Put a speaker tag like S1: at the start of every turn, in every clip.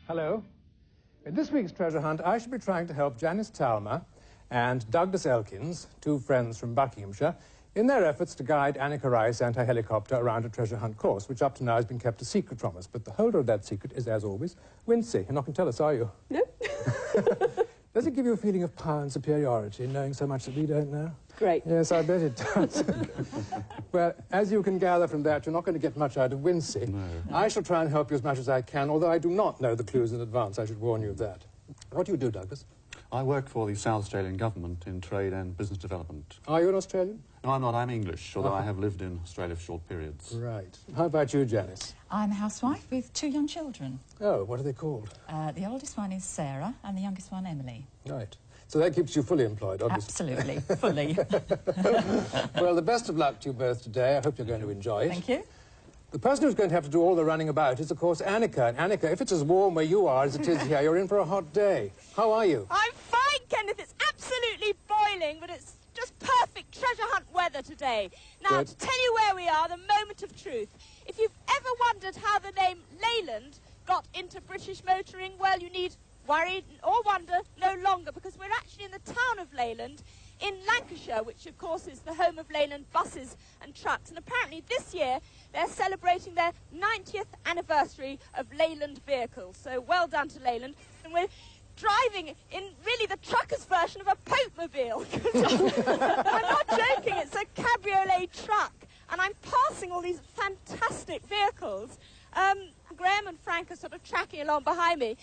S1: Hello. In this week's treasure hunt, I shall be trying to help Janice Talma and Douglas Elkins, two friends from Buckinghamshire, in their efforts to guide Annika Rice and her helicopter around a treasure hunt course, which up to now has been kept a secret from us. But the holder of that secret is, as always, Wincy. You're not going to tell us, are you?
S2: No.
S1: Does it give you a feeling of power and superiority, knowing so much that we don't know?
S2: Great.
S1: Yes, I bet it does. Well, as you can gather from that, you're not going to get much out of Wincy.
S3: No.
S1: I shall try and help you as much as I can, although I do not know the clues in advance. I should warn you of that. What do you do, Douglas?
S3: I work for the South Australian Government in trade and business development.
S1: Are you an Australian?
S3: No, I'm not. I'm English, although I have lived in Australia for short periods.
S1: Right. How about you, Janice?
S4: I'm a housewife with 2 young children.
S1: Oh, what are they called?
S4: The oldest one is Sarah and the youngest one, Emily.
S1: Right. So that keeps you fully employed, obviously.
S4: Absolutely, fully.
S1: Well, the best of luck to you both today. I hope you're going to enjoy it.
S4: Thank you.
S1: The person who's going to have to do all the running about is, of course, Annika. And Annika, if it's as warm where you are as it is here, you're in for a hot day. How are you?
S5: I'm fine, Kenneth. It's absolutely boiling, but it's just perfect treasure hunt weather today. Now,
S1: Good.
S5: to tell you where we are, the moment of truth. If you've ever wondered how the name Leyland got into British motoring, well, you need worry or wonder no longer, because we're actually in the town of Leyland in Lancashire, which of course is the home of Leyland buses and trucks. And apparently this year they're celebrating their 90th anniversary of Leyland vehicles. So well done to Leyland. And we're driving in really the trucker's version of a Pope-mobile. I'm not joking, it's a cabriolet truck. And I'm passing all these fantastic vehicles. Graham and Frank are sort of tracking along behind me.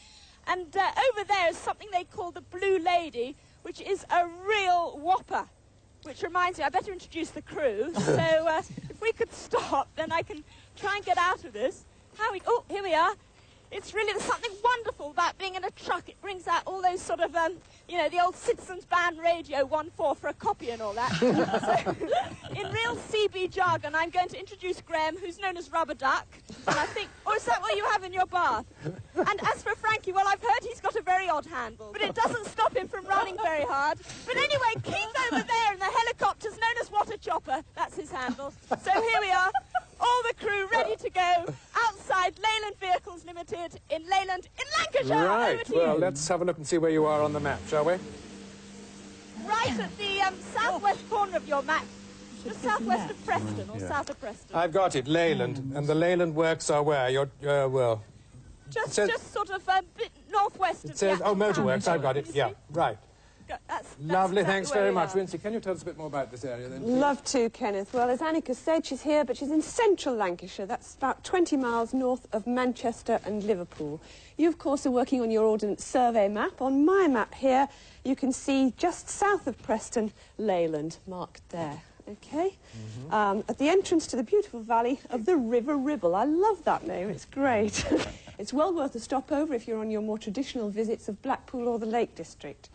S5: And over there is something they call the Blue Lady, which is a real whopper. Which reminds me, I better introduce the crew. So if we could stop, then I can try and get out of this. Oh, here we are. It's really, there's something wonderful about being in a truck. It brings out all those sort of, you know, the old Citizens Band radio 1-4 for a copy and all that. So, in real CB jargon, I'm going to introduce Graham, who's known as Rubber Duck. And I think, or is that what you have in your bath? And as for Frankie, well, I've heard he's got a very odd handle, but it doesn't stop him from running very hard. But anyway, Keith over there in the helicopter's known as Water Chopper. That's his handle. So here we are. All the crew ready to go outside Leyland Vehicles Limited in Leyland in Lancashire.
S1: Right.
S5: Over to
S1: Well,
S5: you.
S1: let's have a look and see where you are on the map, shall we?
S5: Right at the southwest corner of your map. Just southwest of Preston, or
S3: Yeah.
S5: south of Preston.
S1: I've got it, Leyland. And the Leyland works are where? Well,
S5: Just,
S1: says-
S5: just sort of a bit northwest
S1: it
S5: of
S1: says,
S5: the
S1: oh,
S5: actual town.
S1: motorworks, I've got it.
S5: Can you
S1: Yeah,
S5: see?
S1: right.
S5: That's
S1: Lovely,
S5: exactly
S1: thanks
S5: where
S1: very
S5: we
S1: much.
S5: are.
S1: Wincy, can you tell us a bit more about this area then, please?
S2: Love to, Kenneth. Well, as Annika said, she's here, but she's in central Lancashire. That's about 20 miles north of Manchester and Liverpool. You, of course, are working on your Ordnance Survey map. On my map here, you can see just south of Preston, Leyland, marked there. OK? At the entrance to the beautiful valley of the River Ribble. I love that name, it's great. It's well worth a stopover if you're on your more traditional visits of Blackpool or the Lake District.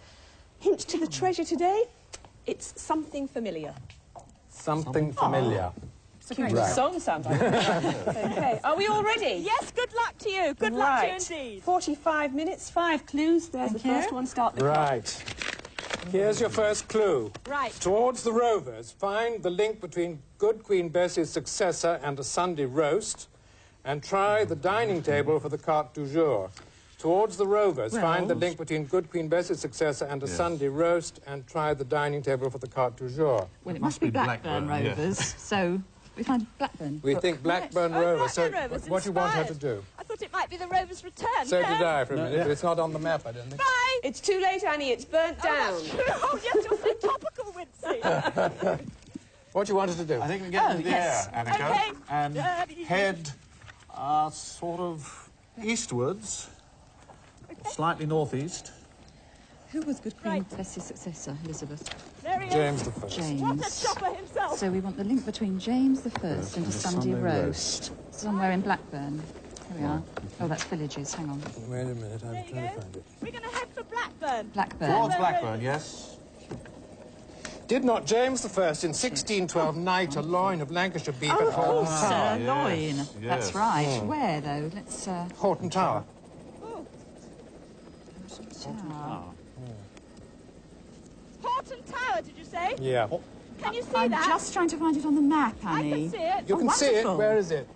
S2: Hint to the treasure today, it's something familiar.
S1: Something familiar.
S2: It's a great
S1: Right.
S2: song, sounds like. OK, are we all ready?
S5: Yes, good luck to you. Good luck to you indeed.
S2: 45 minutes, 5 clues. There's the first one. Start the clock.
S1: Right. Here's your first clue.
S5: Right.
S1: Towards the Rovers, find the link between Good Queen Bessie's successor and a Sunday roast, and try the dining table for the carte du jour. Towards the Rovers, find the link between Good Queen Bessie's successor and a Sunday roast, and try the dining table for the carte du jour.
S4: Well, it must be Blackburn Rovers, so we find Blackburn.
S1: We think Blackburn Rovers. So
S5: Blackburn Rovers,
S1: what do you want her to
S5: inspired.
S1: do?
S5: I thought it might be the Rover's return.
S1: So did I for a
S3: No,
S1: minute,
S3: yeah.
S1: but it's not on the map, I don't think.
S5: Bye.
S2: It's too late, Annie. It's burnt down.
S5: Oh, that's true. Oh, yes, you're so topical, Wincy.
S1: What do you want her to do?
S3: I think we get into the
S4: yes.
S3: air, Annika,
S5: Okay.
S3: and
S5: Dirty.
S3: head sort of eastwards, slightly northeast.
S4: Who was Good Queen
S5: Right.
S4: Bessie's successor, Elizabeth?
S5: There he is.
S1: James the First.
S4: James.
S5: What a chopper himself.
S4: So we want the link between James the First and a Sunday
S3: Sunday
S4: roast. Somewhere in Blackburn. Here we are. Oh, that's Villages. Hang on.
S1: Wait a minute, I'm
S5: There you
S1: trying to
S5: go.
S1: find it.
S5: We're going to head for Blackburn.
S4: Blackburn.
S3: Towards Blackburn, yes.
S1: Did not James the First in 1612 knight a loin of Lancashire beef at Horton Tower?
S4: Sirloin.
S3: yes.
S4: That's right. Where, though? Let's...
S1: Horton Tower.
S5: Oh,
S4: Tower.
S5: Horton Tower, did you say?
S1: Yeah.
S5: Can you see
S4: I'm
S5: that?
S4: just trying to find it on the map,
S5: I
S4: Annie.
S5: can see it.
S1: You
S4: Oh,
S1: can see it.
S4: wonderful.
S1: Where is it?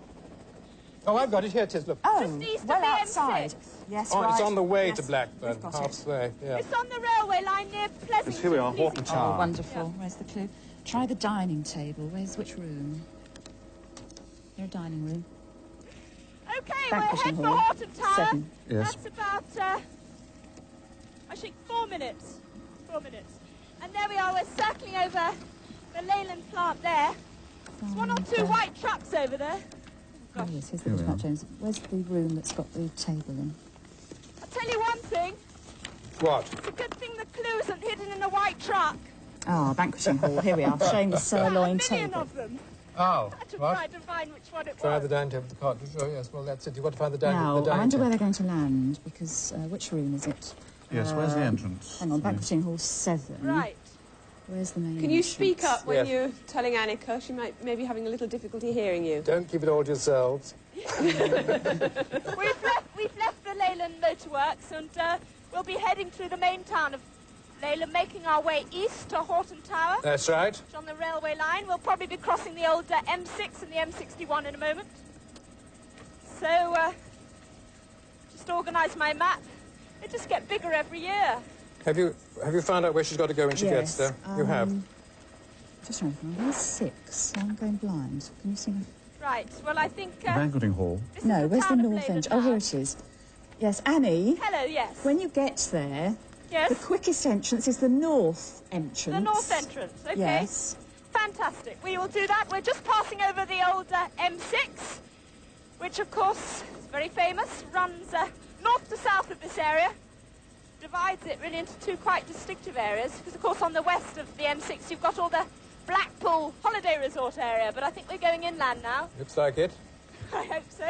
S1: Oh, I've got it. Here it is, look.
S4: Oh,
S5: Just east of
S4: well
S5: the
S4: outside.
S5: M6.
S4: Yes,
S1: Oh,
S4: right.
S1: it's on the way
S4: Yes,
S1: to Blackburn,
S4: we've got it.
S1: halfway, yeah.
S5: It's on the railway line near Pleasanton.
S3: Yes, here we are, Horton
S4: Oh,
S3: Tower.
S4: wonderful.
S5: Yeah.
S4: Where's the clue? Try the dining table. Which room? Their dining room.
S5: Okay,
S4: Banqueting
S5: we're
S4: hall.
S5: ahead for Horton Tower.
S4: 7.
S3: Yes.
S5: That's about, I think, 4 minutes. 4 minutes. And there we are, we're circling over the Leyland plant there. There's one or two white trucks over there.
S4: Oh, yes, here's the Lieutenant James. Where's the room that's got the table in?
S5: I'll tell you one thing.
S1: What?
S5: It's a good thing the clue isn't hidden in a white truck.
S4: Ah, banqueting hall. Here we are, showing the sirloin
S5: A million
S4: table.
S5: of them.
S1: Oh,
S5: I had to
S1: what?
S5: try to find which one it
S1: Try
S5: was.
S1: the dining table of the cottage. Oh, yes, well, that's it. You've got to find the dining
S4: Now,
S1: the
S4: I
S1: dining
S4: wonder where
S1: table.
S4: they're going to land, because which room is it?
S3: Yes, where's the entrance?
S4: Hang on, banqueting hall 7.
S5: Right.
S4: Where's the main
S2: Can you
S4: entrance?
S2: speak up when
S1: Yes.
S2: you're telling Annika? She might be having a little difficulty hearing you.
S1: Don't keep it all to yourselves.
S5: We've left the Leyland Motorworks and we'll be heading through the main town of Leyland, making our way east to Horton Tower.
S1: That's right.
S5: It's on the railway line. We'll probably be crossing the old M6 and the M61 in a moment. So, just organise my map. They just get bigger every year.
S1: Have you found out where she's got to go when she gets
S4: Yes,
S1: there? You have.
S4: Just trying to find. Where's 6? I'm going blind. Can you see me?
S5: Right. Well, I think...
S3: The banqueting hall.
S5: this
S4: No,
S5: is
S4: where's the
S5: town of
S4: north
S5: Leyland
S4: entrance? Oh,
S5: now.
S4: here it is. Yes, Annie,
S5: Hello, yes.
S4: when you get there,
S5: Yes?
S4: the quickest entrance is the north entrance.
S5: The north entrance, okay.
S4: Yes.
S5: Fantastic. We will do that. We're just passing over the old M6, which, of course, is very famous, runs north to south of this area, divides it really into two quite distinctive areas, because, of course, on the west of the M6, you've got all the Blackpool holiday resort area, but I think we're going inland now.
S1: Looks like it.
S5: I hope so.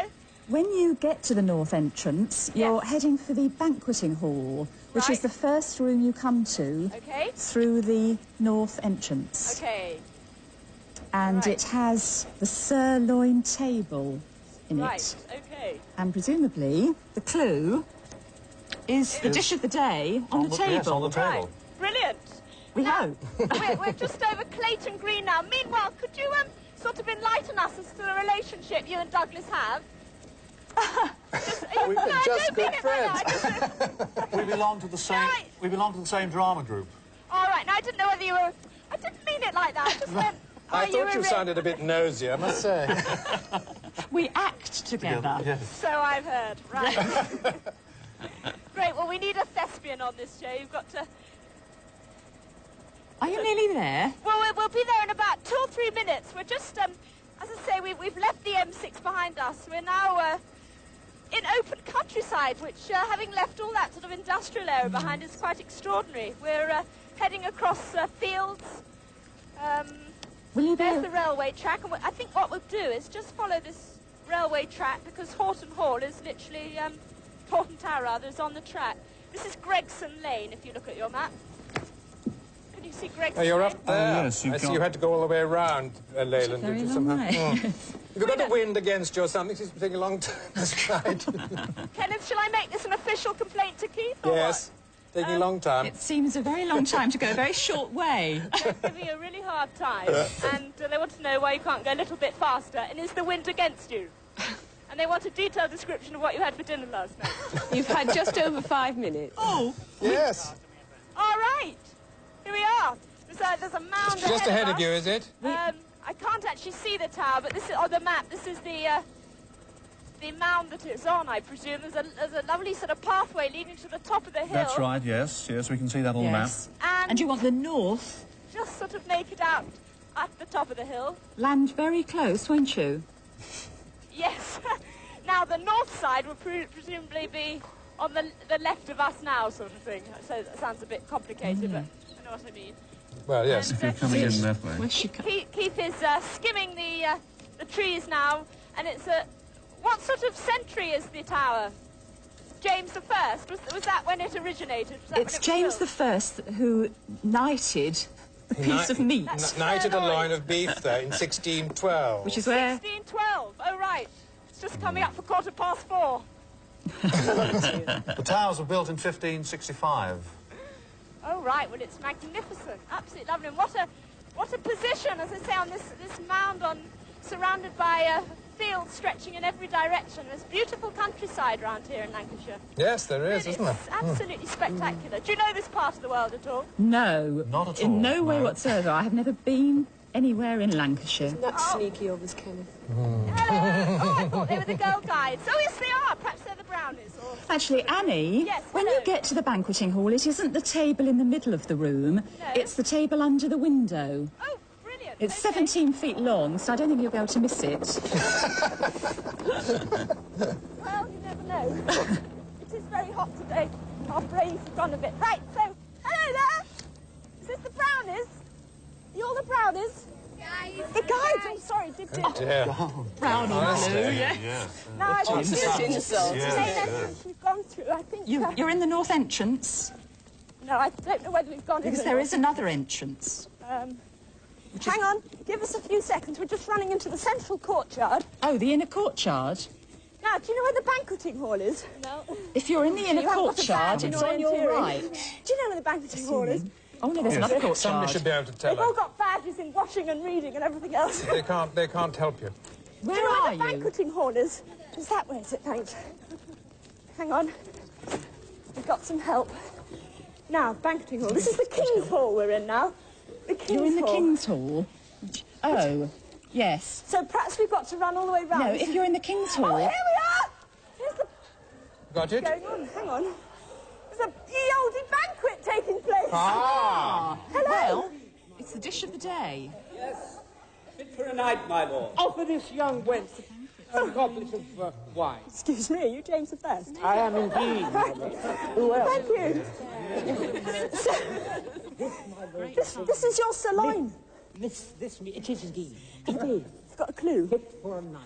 S4: When you get to the north entrance, you're
S5: Yes.
S4: heading for the banqueting hall, which is
S5: Right.
S4: the first room you come to
S5: Okay.
S4: through the north entrance.
S5: Okay.
S4: And
S5: Right.
S4: it has the sirloin table in
S5: Right.
S4: it.
S5: Okay.
S4: And presumably, the clue is the dish of the day on the table.
S3: Yes, on the table.
S5: Right. Brilliant.
S4: We hope.
S5: We're just over Clayton Green now. Meanwhile, could you sort of enlighten us as to the relationship you and Douglas have?
S1: We've been just
S5: don't mean
S1: good
S5: it like that.
S1: friends.
S3: We belong to the same.
S5: Right.
S3: We belong to the same drama group.
S5: All right. Now I didn't know whether you were. I didn't mean it like that. I just meant.
S1: I
S5: are
S1: thought you
S5: a
S1: sounded a bit nosy, I must say.
S4: We act together.
S3: Yes.
S5: So I've heard. Right. Great. Well, we need a thespian on this show. You've got to.
S4: Are you nearly there?
S5: Well, we'll be there in about 2 or 3 minutes. We're just, as I say, we've left the M6 behind us. We're now in open countryside, which, having left all that sort of industrial area behind, is quite extraordinary. We're heading across fields.
S4: Will you be...
S5: There's the railway track, and I think what we'll do is just follow this railway track, because Horton Hall is literally, Horton Tower rather, is on the track. This is Gregson Lane, if you look at your map. Can you see Gregson
S1: Oh, you're
S5: Lane?
S1: up there.
S3: yes,
S1: I
S3: you've
S1: see
S3: got-
S1: you had to go all the way around Leyland,
S4: Very
S1: did you,
S4: long
S1: somehow?
S4: way.
S1: Have you got the wind against you or something? It's taking a long time, this ride.
S5: Kenneth, shall I make this an official complaint to Keith, or
S1: Yes, taking a long time.
S4: It seems a very long time to go a very short way.
S5: what? They're giving you a really hard time, and they want to know why you can't go a little bit faster, and is the wind against you? And they want a detailed description of what you had for dinner last night.
S2: You've had just over 5 minutes.
S4: Oh,
S1: Yes.
S5: All right, here we are. There's a mound
S1: Just ahead of
S5: us.
S1: you, is it?
S5: I can't actually see the tower, but this is on the map. This is the mound that it's on, I presume. There's a lovely sort of pathway leading to the top of the hill.
S3: That's right. Yes, yes, we can see that on
S4: yes.
S3: the map.
S5: And
S4: you want the north?
S5: just sort of make it out at the top of the hill.
S4: Land very close, won't you?
S5: Yes. Now, the north side will presumably be on the left of us now, sort of thing. So that sounds a bit complicated, but I know what I mean.
S1: Well, yes.
S5: And,
S3: If you're coming in that way.
S4: Where's she
S5: Keith is skimming the trees now, and it's a... What sort of century is the tower? James I? Was that when it originated? Was that
S4: It's
S5: when it
S4: James
S5: was
S4: the First who knighted the piece of meat,
S1: Knighted a loin of beef there in 1612.
S4: which is where...
S5: 1612. Oh, right. It's just coming up for 4:15.
S3: The towers were built in 1565.
S5: Oh, right. Well, it's magnificent. Absolutely lovely. And what a position, as I say, on this mound surrounded by fields stretching in every direction. There's beautiful countryside around here in Lancashire.
S1: Yes, there is,
S5: Really,
S1: isn't there?
S5: it's absolutely spectacular. Do you know this part of the world at all?
S4: No.
S3: Not at all,
S4: In no way
S3: no.
S4: whatsoever. I have never been anywhere in Lancashire.
S2: That's sneaky of us, Kenneth.
S5: Oh, I thought they were the Girl Guides. Oh, yes, they are. Perhaps they're the Brownies. Or...
S4: Actually, Annie,
S5: Yes,
S4: when
S5: hello.
S4: you get to the banqueting hall, it isn't the table in the middle of the room.
S5: No.
S4: It's the table under the window.
S5: Oh, brilliant.
S4: It's
S5: Okay.
S4: 17 feet long, so I don't think you'll be able to miss it.
S5: Well, you never know. It is very hot today. Our brains have gone a bit. Right, so, hello there. Is this the Brownies? You're the Brownies? The guides. I'm sorry, did
S1: Dear.
S4: Brown and blue, yeah.
S3: Yes.
S5: No, I think
S2: Just
S5: the
S2: insult.
S5: main entrance we've gone through, I think...
S4: You're in the north entrance,
S5: No, I don't know whether we've gone
S4: because
S5: in
S4: there is another entrance.
S5: Hang on, give us a few seconds. We're just running into the central courtyard.
S4: Oh, the inner courtyard.
S5: Now, do you know where the banqueting hall is? No.
S4: If you're in the inner
S5: You haven't got a
S4: courtyard,
S5: badge in
S4: it's on your
S5: orienteering.
S4: right.
S5: Do you know where the banqueting hall is?
S4: Oh, no, there's another courtyard.
S1: Somebody should be able to tell
S5: They've all
S1: us.
S5: got badges in washing and reading and everything else.
S1: They can't help you.
S4: Where
S5: Do you know
S4: are
S5: where the
S4: you?
S5: banqueting hall is? Is that where is it, thanks? Hang on. We've got some help. Now, banqueting hall. This is the King's Hall we're in now. The King's
S4: You're in the
S5: Hall.
S4: King's Hall? Oh, yes.
S5: So perhaps we've got to run all the way round.
S4: No, if you're in the King's
S5: Oh,
S4: Hall...
S5: here we are! Here's the
S1: Got it?
S5: going on. Hang on. There's a ye olde banquet taking place.
S1: Ah!
S5: Hello.
S4: Well, it's the dish of the day.
S6: Yes, fit for a night, my lord. Offer this young wench a goblet of wine.
S5: Excuse me, are you James I?
S6: I am indeed, my lord. Who else?
S5: Thank you. This is your sirloin.
S6: It is indeed.
S5: You've got a clue.
S6: Fit for a night.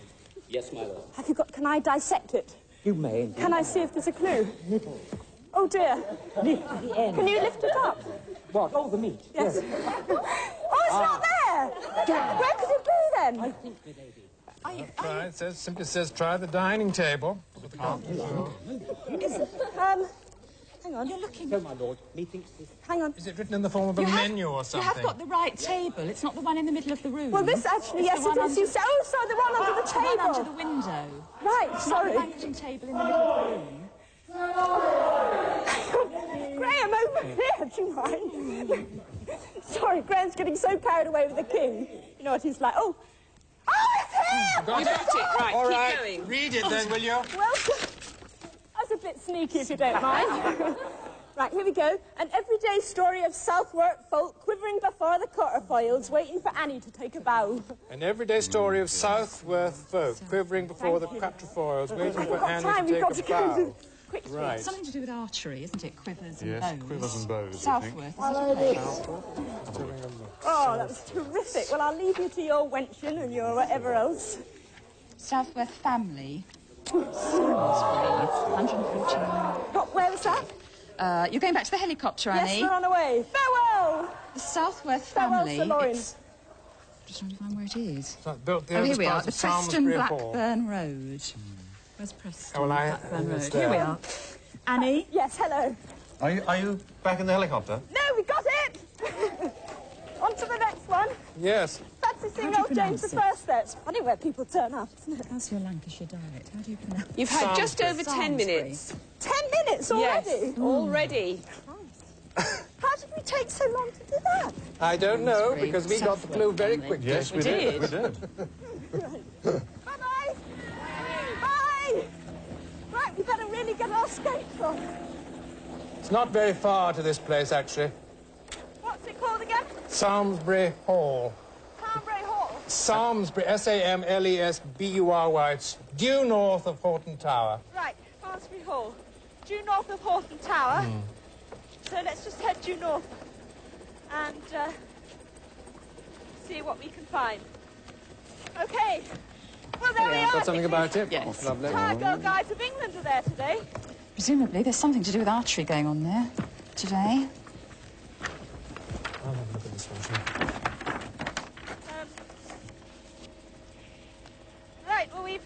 S6: Yes, my lord.
S5: Have you got? Can I dissect it?
S6: You may.
S5: Can I see if there's a clue?
S6: Nibble.
S5: Oh dear.
S6: Lift to the end.
S5: Can you lift it up?
S6: What? Oh, the meat.
S5: Yes. Oh, it's not there. Where could it be
S6: I
S5: then?
S6: think, my lady.
S1: Try. It simply says try the dining table.
S5: Hang on.
S4: You're looking...
S6: So, my lord, methinks this...
S5: Hang on.
S1: Is it written in the form of a
S4: You have-
S1: menu or
S4: You
S1: something?
S4: have got the right table. It's not the one in the middle of the room.
S5: Well, this actually,
S4: It's
S5: yes,
S4: the
S5: it
S4: one
S5: is. You
S4: under-
S5: say, oh, sorry, the one under the
S4: The one under
S5: table.
S4: the window.
S5: Right,
S4: Not the
S5: sorry.
S4: banqueting table in the middle of the room.
S5: Graham, over here, do you mind? Sorry, Graham's getting so carried away with the king. You know what he's like. Oh, it's here!
S1: Got it?
S2: Right,
S1: All
S2: keep
S1: right.
S2: going.
S1: Read it then, will you?
S5: Welcome. That's a bit sneaky, if you don't mind. Right, here we go. An everyday story of Southwark folk quivering before the quarterfoils, waiting for Annie to take a bow.
S1: An everyday story of Southworth folk quivering before the quatrefoils, waiting
S5: We've
S1: for
S5: got
S1: Annie
S5: time,
S1: to
S5: we've got to
S1: take a
S5: go
S1: bow.
S5: quickly.
S1: Right.
S4: Something to do with archery, isn't it? Quivers and
S3: Yes,
S4: bows.
S3: quivers and bows, I think.
S4: Southworth, is it a place?
S5: Oh, that was terrific. Well, I'll leave you to your wenching and your whatever else.
S4: Southworth family. Salisbury, 149.
S5: Where was that?
S4: You're going back to the helicopter, Annie.
S5: Yes, we're on our way. Farewell!
S4: The Southworth
S5: Farewell,
S4: family.
S5: Sir Lawrence.
S4: It's- Just trying to find where it is.
S1: So built the
S4: Oh, here
S1: oldest
S4: we are,
S1: part
S4: the
S1: of
S4: Preston
S1: Salisbury Hall.
S4: Blackburn Road. Where's Preston
S1: Oh, well,
S4: Blackburn
S1: it's
S4: Road?
S1: there.
S4: Here we are. Annie?
S5: Yes, hello.
S3: Are you back in the helicopter?
S5: No, we got it! On to the next one.
S1: Yes.
S5: Fancy seeing
S4: How
S5: old
S4: do you
S5: James
S4: pronounce
S5: I there. It's funny where people turn up, isn't it?
S4: How's your Lancashire dialect? How do you pronounce it?
S2: You've had just over 10
S4: Salisbury.
S2: minutes.
S5: 10 minutes already?
S2: Yes, already.
S5: How did we take so long to do that?
S1: I don't know,
S4: Salisbury,
S1: because we got the clue very
S4: Southworth
S1: quickly.
S3: Yes, we
S2: did.
S3: We did.
S5: Bye-bye. Bye. Right, we better really get our skates on.
S1: It's not very far to this place, actually.
S5: What's it called again?
S1: Samlesbury Hall.
S5: Townbury Hall.
S1: Samlesbury, S-A-M-L-E-S-B-U-R-Y. It's due north of Horton Tower.
S5: Right, Malmesbury Hall. Due north of Horton Tower. So let's just head due north and see what we can find. Okay. Well, there we are.
S1: Got something about it?
S2: Yes.
S1: Lovely.
S5: Entire Girl Guides of England are there today.
S4: Presumably there's something to do with archery going on there today.
S1: I'll have a look at this one, shall
S5: Right, well, we've...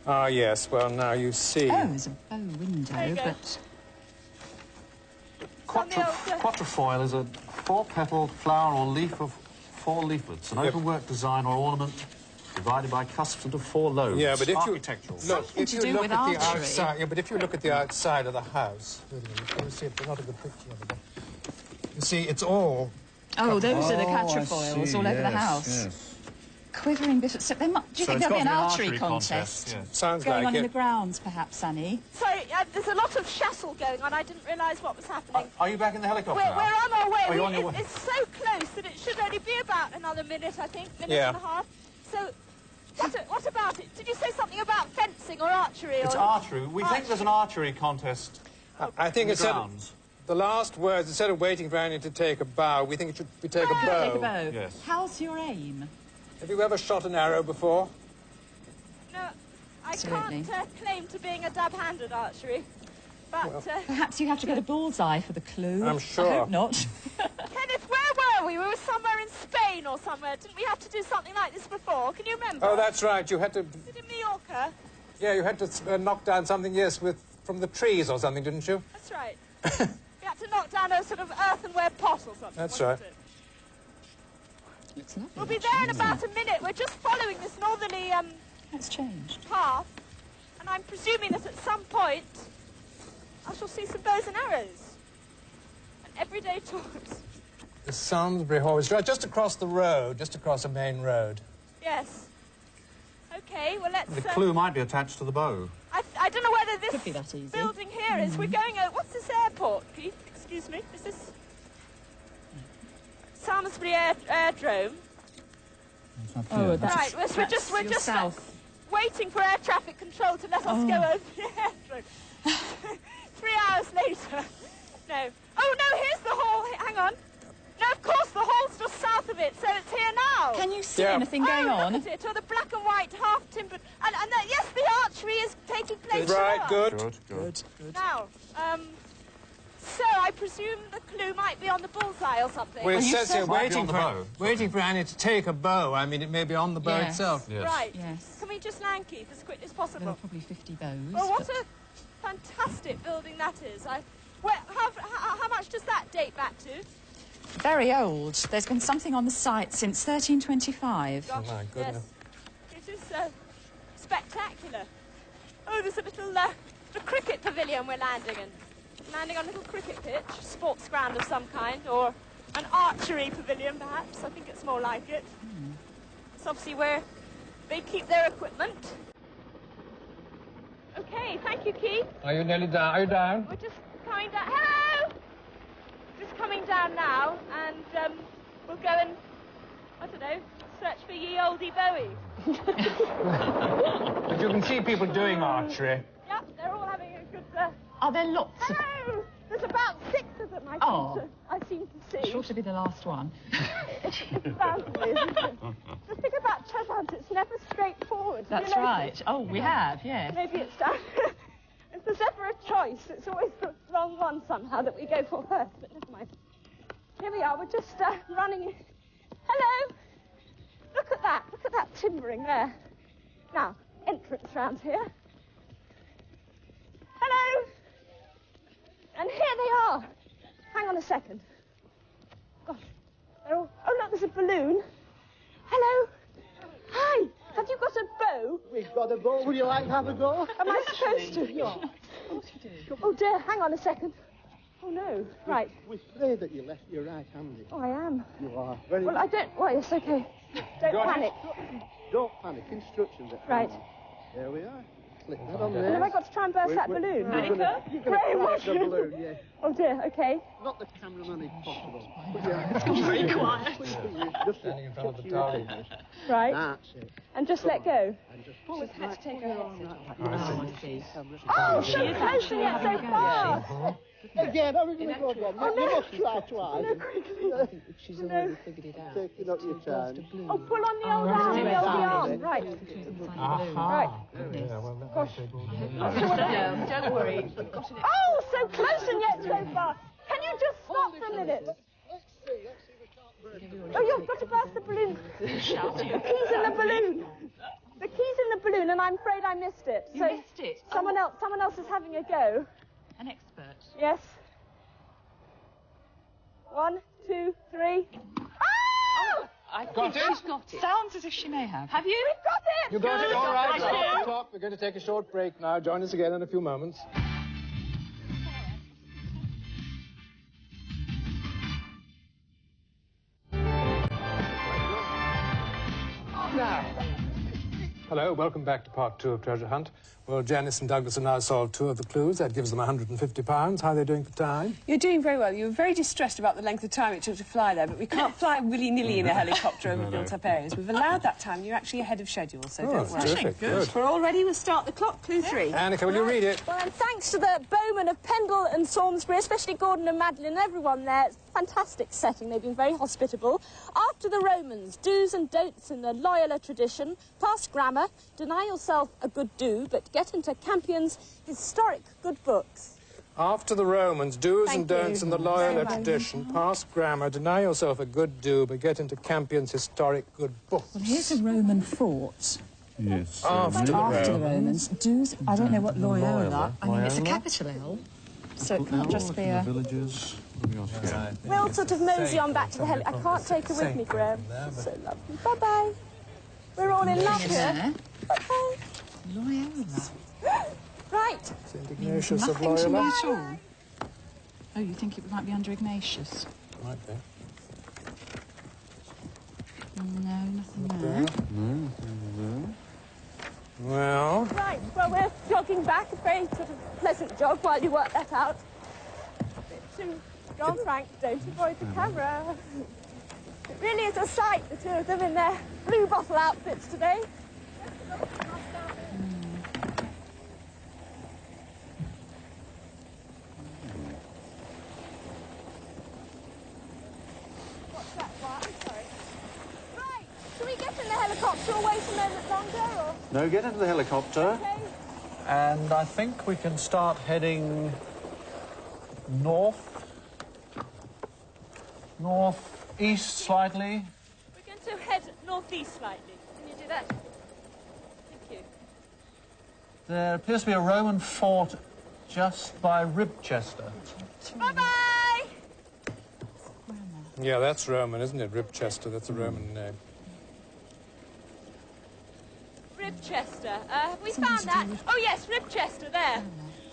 S1: Ah, yes. Well, now you see.
S4: Oh, there's a bow window,
S5: There you go.
S4: but...
S5: on the old,
S3: Quatrefoil is a four-petaled flower or leaf of 4 leaflets, an openwork design or ornament divided by cusp into 4 lobes.
S1: Yeah, but if you
S3: architectural.
S1: look,
S4: Something
S1: if
S4: to
S1: you
S4: do
S1: look
S4: with
S1: at the
S4: archery.
S1: outside, yeah, but if you look at the outside of the house, wait a minute, let me see if there's not a good picture of it. You see, it's all.
S4: Oh, those are the
S3: I
S4: quatrefoils
S3: see,
S4: all over the
S3: yes,
S4: house.
S3: yes.
S4: Quivering bit of... So do you
S3: So
S4: think
S3: it's
S4: there'll
S3: got
S4: be
S3: to
S4: an
S3: be
S4: archery contest?
S3: yes.
S1: Sounds
S4: Going
S1: like
S4: on in
S1: it.
S4: the grounds, perhaps, Annie?
S5: Sorry, there's a lot of shuffle going on. I didn't realise what was happening.
S3: Are you back in the helicopter
S5: We're
S3: now?
S5: on our way.
S3: Oh, you're on your way.
S5: It's so close that it should only be about another minute, I think, minute
S1: Yeah.
S5: and a half. So, what about it? Did you say something about fencing or archery?
S3: It's
S5: or...
S3: archery. We think there's an archery contest
S1: I think
S3: in
S1: it
S3: the
S1: said
S3: grounds.
S1: the last words. Instead of waiting for Annie to take a bow, we think it should be take a bow.
S4: Take a bow.
S3: Yes.
S4: How's your aim?
S1: Have you ever shot an arrow before?
S5: No, I
S4: Absolutely.
S5: can't claim to being a dab-hand at archery. But,
S4: Perhaps you have to get a bullseye for the clue.
S1: I'm sure.
S4: I hope not.
S5: Kenneth, where were we? We were somewhere in Spain or somewhere. Didn't we have to do something like this before? Can you remember?
S1: Oh, that's right. You had to.
S5: Was it in Mallorca?
S1: Yeah, you had to knock down something. Yes, from the trees or something, didn't you?
S5: That's right. We had to knock down a sort of earthenware pot or something.
S1: That's
S5: wasn't
S1: right.
S5: it?
S4: It's lovely.
S5: We'll be there in about a minute. We're just following this northerly
S4: It's changed.
S5: path, and I'm presuming that at some point I shall see some bows and arrows and everyday toys.
S1: The Salisbury Hall is right just across the road, just across a main road.
S5: Yes. Okay, well let's...
S3: The clue might be attached to the bow.
S5: I don't know whether this
S4: Could be that easy.
S5: building here is. We're going... what's this airport, Keith? Excuse me. Is this... Salisbury Airdrome?
S4: Oh, that's,
S5: Right, we're just
S4: south.
S5: waiting for air traffic control to let us go over the airdrome. 3 hours later. No. Oh, no, here's the hall. Hang on. No, of course, the hall's just south of it, so it's here now.
S4: Can you see
S1: Yeah.
S4: anything going on?
S5: Look at it, or the black and white half-timbered... And yes, the archery is taking place
S1: Right,
S5: now.
S1: good.
S3: Good.
S5: Now, so I presume the clue might be on the bullseye or something.
S1: Well, it
S4: you
S1: says
S4: said-
S1: here,
S3: Might be on the bow.
S1: waiting for Annie to take a bow. I mean, it may be on the bow
S4: Yes.
S1: itself.
S3: Yes.
S5: Right.
S4: Yes.
S5: Can we just land, Keith, as quickly as
S4: There are
S5: possible?
S4: probably 50 bows.
S5: Well, what
S4: but-
S5: a fantastic building that is. How much does that date back to?
S4: Very old. There's been something on the site since 1325.
S5: Gosh,
S1: my goodness.
S5: Yes. It is spectacular. Oh, there's a little the cricket pavilion we're landing in. Landing on a little cricket pitch, sports ground of some kind, or an archery pavilion, perhaps. I think it's more like it. It's obviously where they keep their equipment. Okay, thank you, Keith.
S1: Are you nearly down? Are you down?
S5: We're just coming down. Hello! Just coming down now, and we'll go and, I don't know, search for ye oldie Bowie.
S1: But you can see people doing archery.
S5: Yep, they're all having a good...
S4: Are there lots of...
S5: Hello! There's about 6 of them, I seem to see.
S4: Sure to be the last one.
S5: It's bound to be, isn't it? The thing about treasure hunt, it's never straightforward.
S4: That's
S5: You know,
S4: right. Oh, we have, yes.
S5: Maybe it's down. If there's ever a choice, it's always the wrong one somehow that we go for first, but never mind. Here we are, we're just running in. Hello! Look at that timbering there. Now, entrance round here. Hello! And here they are. Hang on a second. Gosh, they're all... Oh, look, there's a balloon. Hello. Hi, have you got a bow?
S7: We've got a bow. Would you like to have a go?
S5: Am I supposed to?
S7: Yeah.
S5: Oh, dear, hang on a second. Oh, no. Right.
S7: We pray that you left your right-handed.
S5: Oh, I am.
S7: You are. Very
S5: Well, I don't... Well, it's okay. Don't panic.
S7: Don't panic. Instructions at
S5: Right.
S7: hand. There we are. Click that on
S5: And
S7: there.
S5: have I got to try and burst that balloon?
S7: You're gonna crash the balloon, yeah.
S5: Oh, dear, okay.
S7: Not the cameraman if possible. But yeah. It's very quiet. Just
S1: Standing in front of the target.
S5: Right.
S7: That's it.
S5: And just let go.
S7: And just pull it back.
S4: take her headset off.
S1: I
S4: see.
S5: Oh, so close and yet so far.
S7: Again, are we going to go again?
S5: Oh,
S7: You
S5: no.
S7: must try twice.
S8: She's already figured it out.
S7: Taking up your time.
S5: Oh, pull on the old arm, the old arm. Right. Right.
S1: Yeah, well, that
S5: Gosh.
S4: Don't worry.
S5: Oh, so close and yet so far. Can you just stop for a minute?
S7: Let's see if we can't burn.
S5: Oh, you've got to burst the balloon. The key's in the balloon. The key's in the balloon, and I'm afraid I missed it.
S4: You
S5: So
S4: missed it.
S5: someone else is having a go.
S4: An expert.
S5: Yes. 1, 2, 3. Oh!
S8: I think
S1: Got it?
S8: she's got it.
S4: Sounds as if she may have.
S8: Have you?
S5: Got it!
S1: You got it? All right.
S5: Thank you.
S1: Stop the clock. We're going to take a short break now. Join us again in a few moments. Now. Hello, welcome back to part 2 of Treasure Hunt. Well, Janice and Douglas have now solved 2 of the clues. That gives them £150. How are they doing for time?
S2: You're doing very well. You were very distressed about the length of time it took to fly there, but we can't fly willy-nilly in a helicopter over built-up areas. We've allowed that time. You're actually ahead of schedule, so don't worry.
S1: Terrific. Good.
S2: We're all ready. We'll start the clock. Clue 3.
S1: Annika, will you read it?
S5: Well, and thanks to the bowmen of Pendle and Salisbury, especially Gordon and Madeline and everyone there. It's a fantastic setting. They've been very hospitable. After the Romans, do's and don'ts in the Loyola tradition, pass grammar, deny yourself a good do, but get into Campion's historic good books.
S1: After the Romans, do's and don'ts in the Loyola
S2: Very much.
S1: tradition, pass grammar, deny yourself a good do, but get into Campion's historic good books.
S4: Well, here's a Roman fort.
S9: Yes.
S1: After the
S4: After the
S1: Romans.
S4: Romans. Do's, I don't know what Loyola. I mean, it's a
S9: Loyola?
S4: capital L, so it can't just be a...
S9: Villages. What have we got here?
S5: We'll sort of mosey on back to the heli. I can't take her with me, Graham. So lovely. Bye-bye. We're all in love here.
S4: There.
S5: Bye-bye.
S4: Loyola.
S1: St.
S5: Right.
S1: Ignatius of
S4: Nothing to me
S1: Loyola.
S4: at all. Oh, you think it might be under Ignatius?
S1: Might be.
S4: No, nothing there.
S1: Well,
S5: Right. Well, we're jogging back. A very sort of pleasant jog while you work that out. Go on, Frank. Don't avoid the camera. It really is a sight, the 2 of them in their blue bottle outfits today. What's that? What? I'm sorry. Right. Shall we get in the helicopter or wait a moment longer? Or...
S3: No, get into the helicopter.
S5: Okay.
S3: And I think we can start heading north. North-east slightly.
S5: We're going to head northeast slightly. Can you do that? Thank you.
S3: There appears to be a Roman fort just by Ribchester.
S5: Bye-bye!
S1: yeah, that's Roman, isn't it? Ribchester, that's a Roman name.
S5: Ribchester. Have we found that? Oh, yes, Ribchester, there.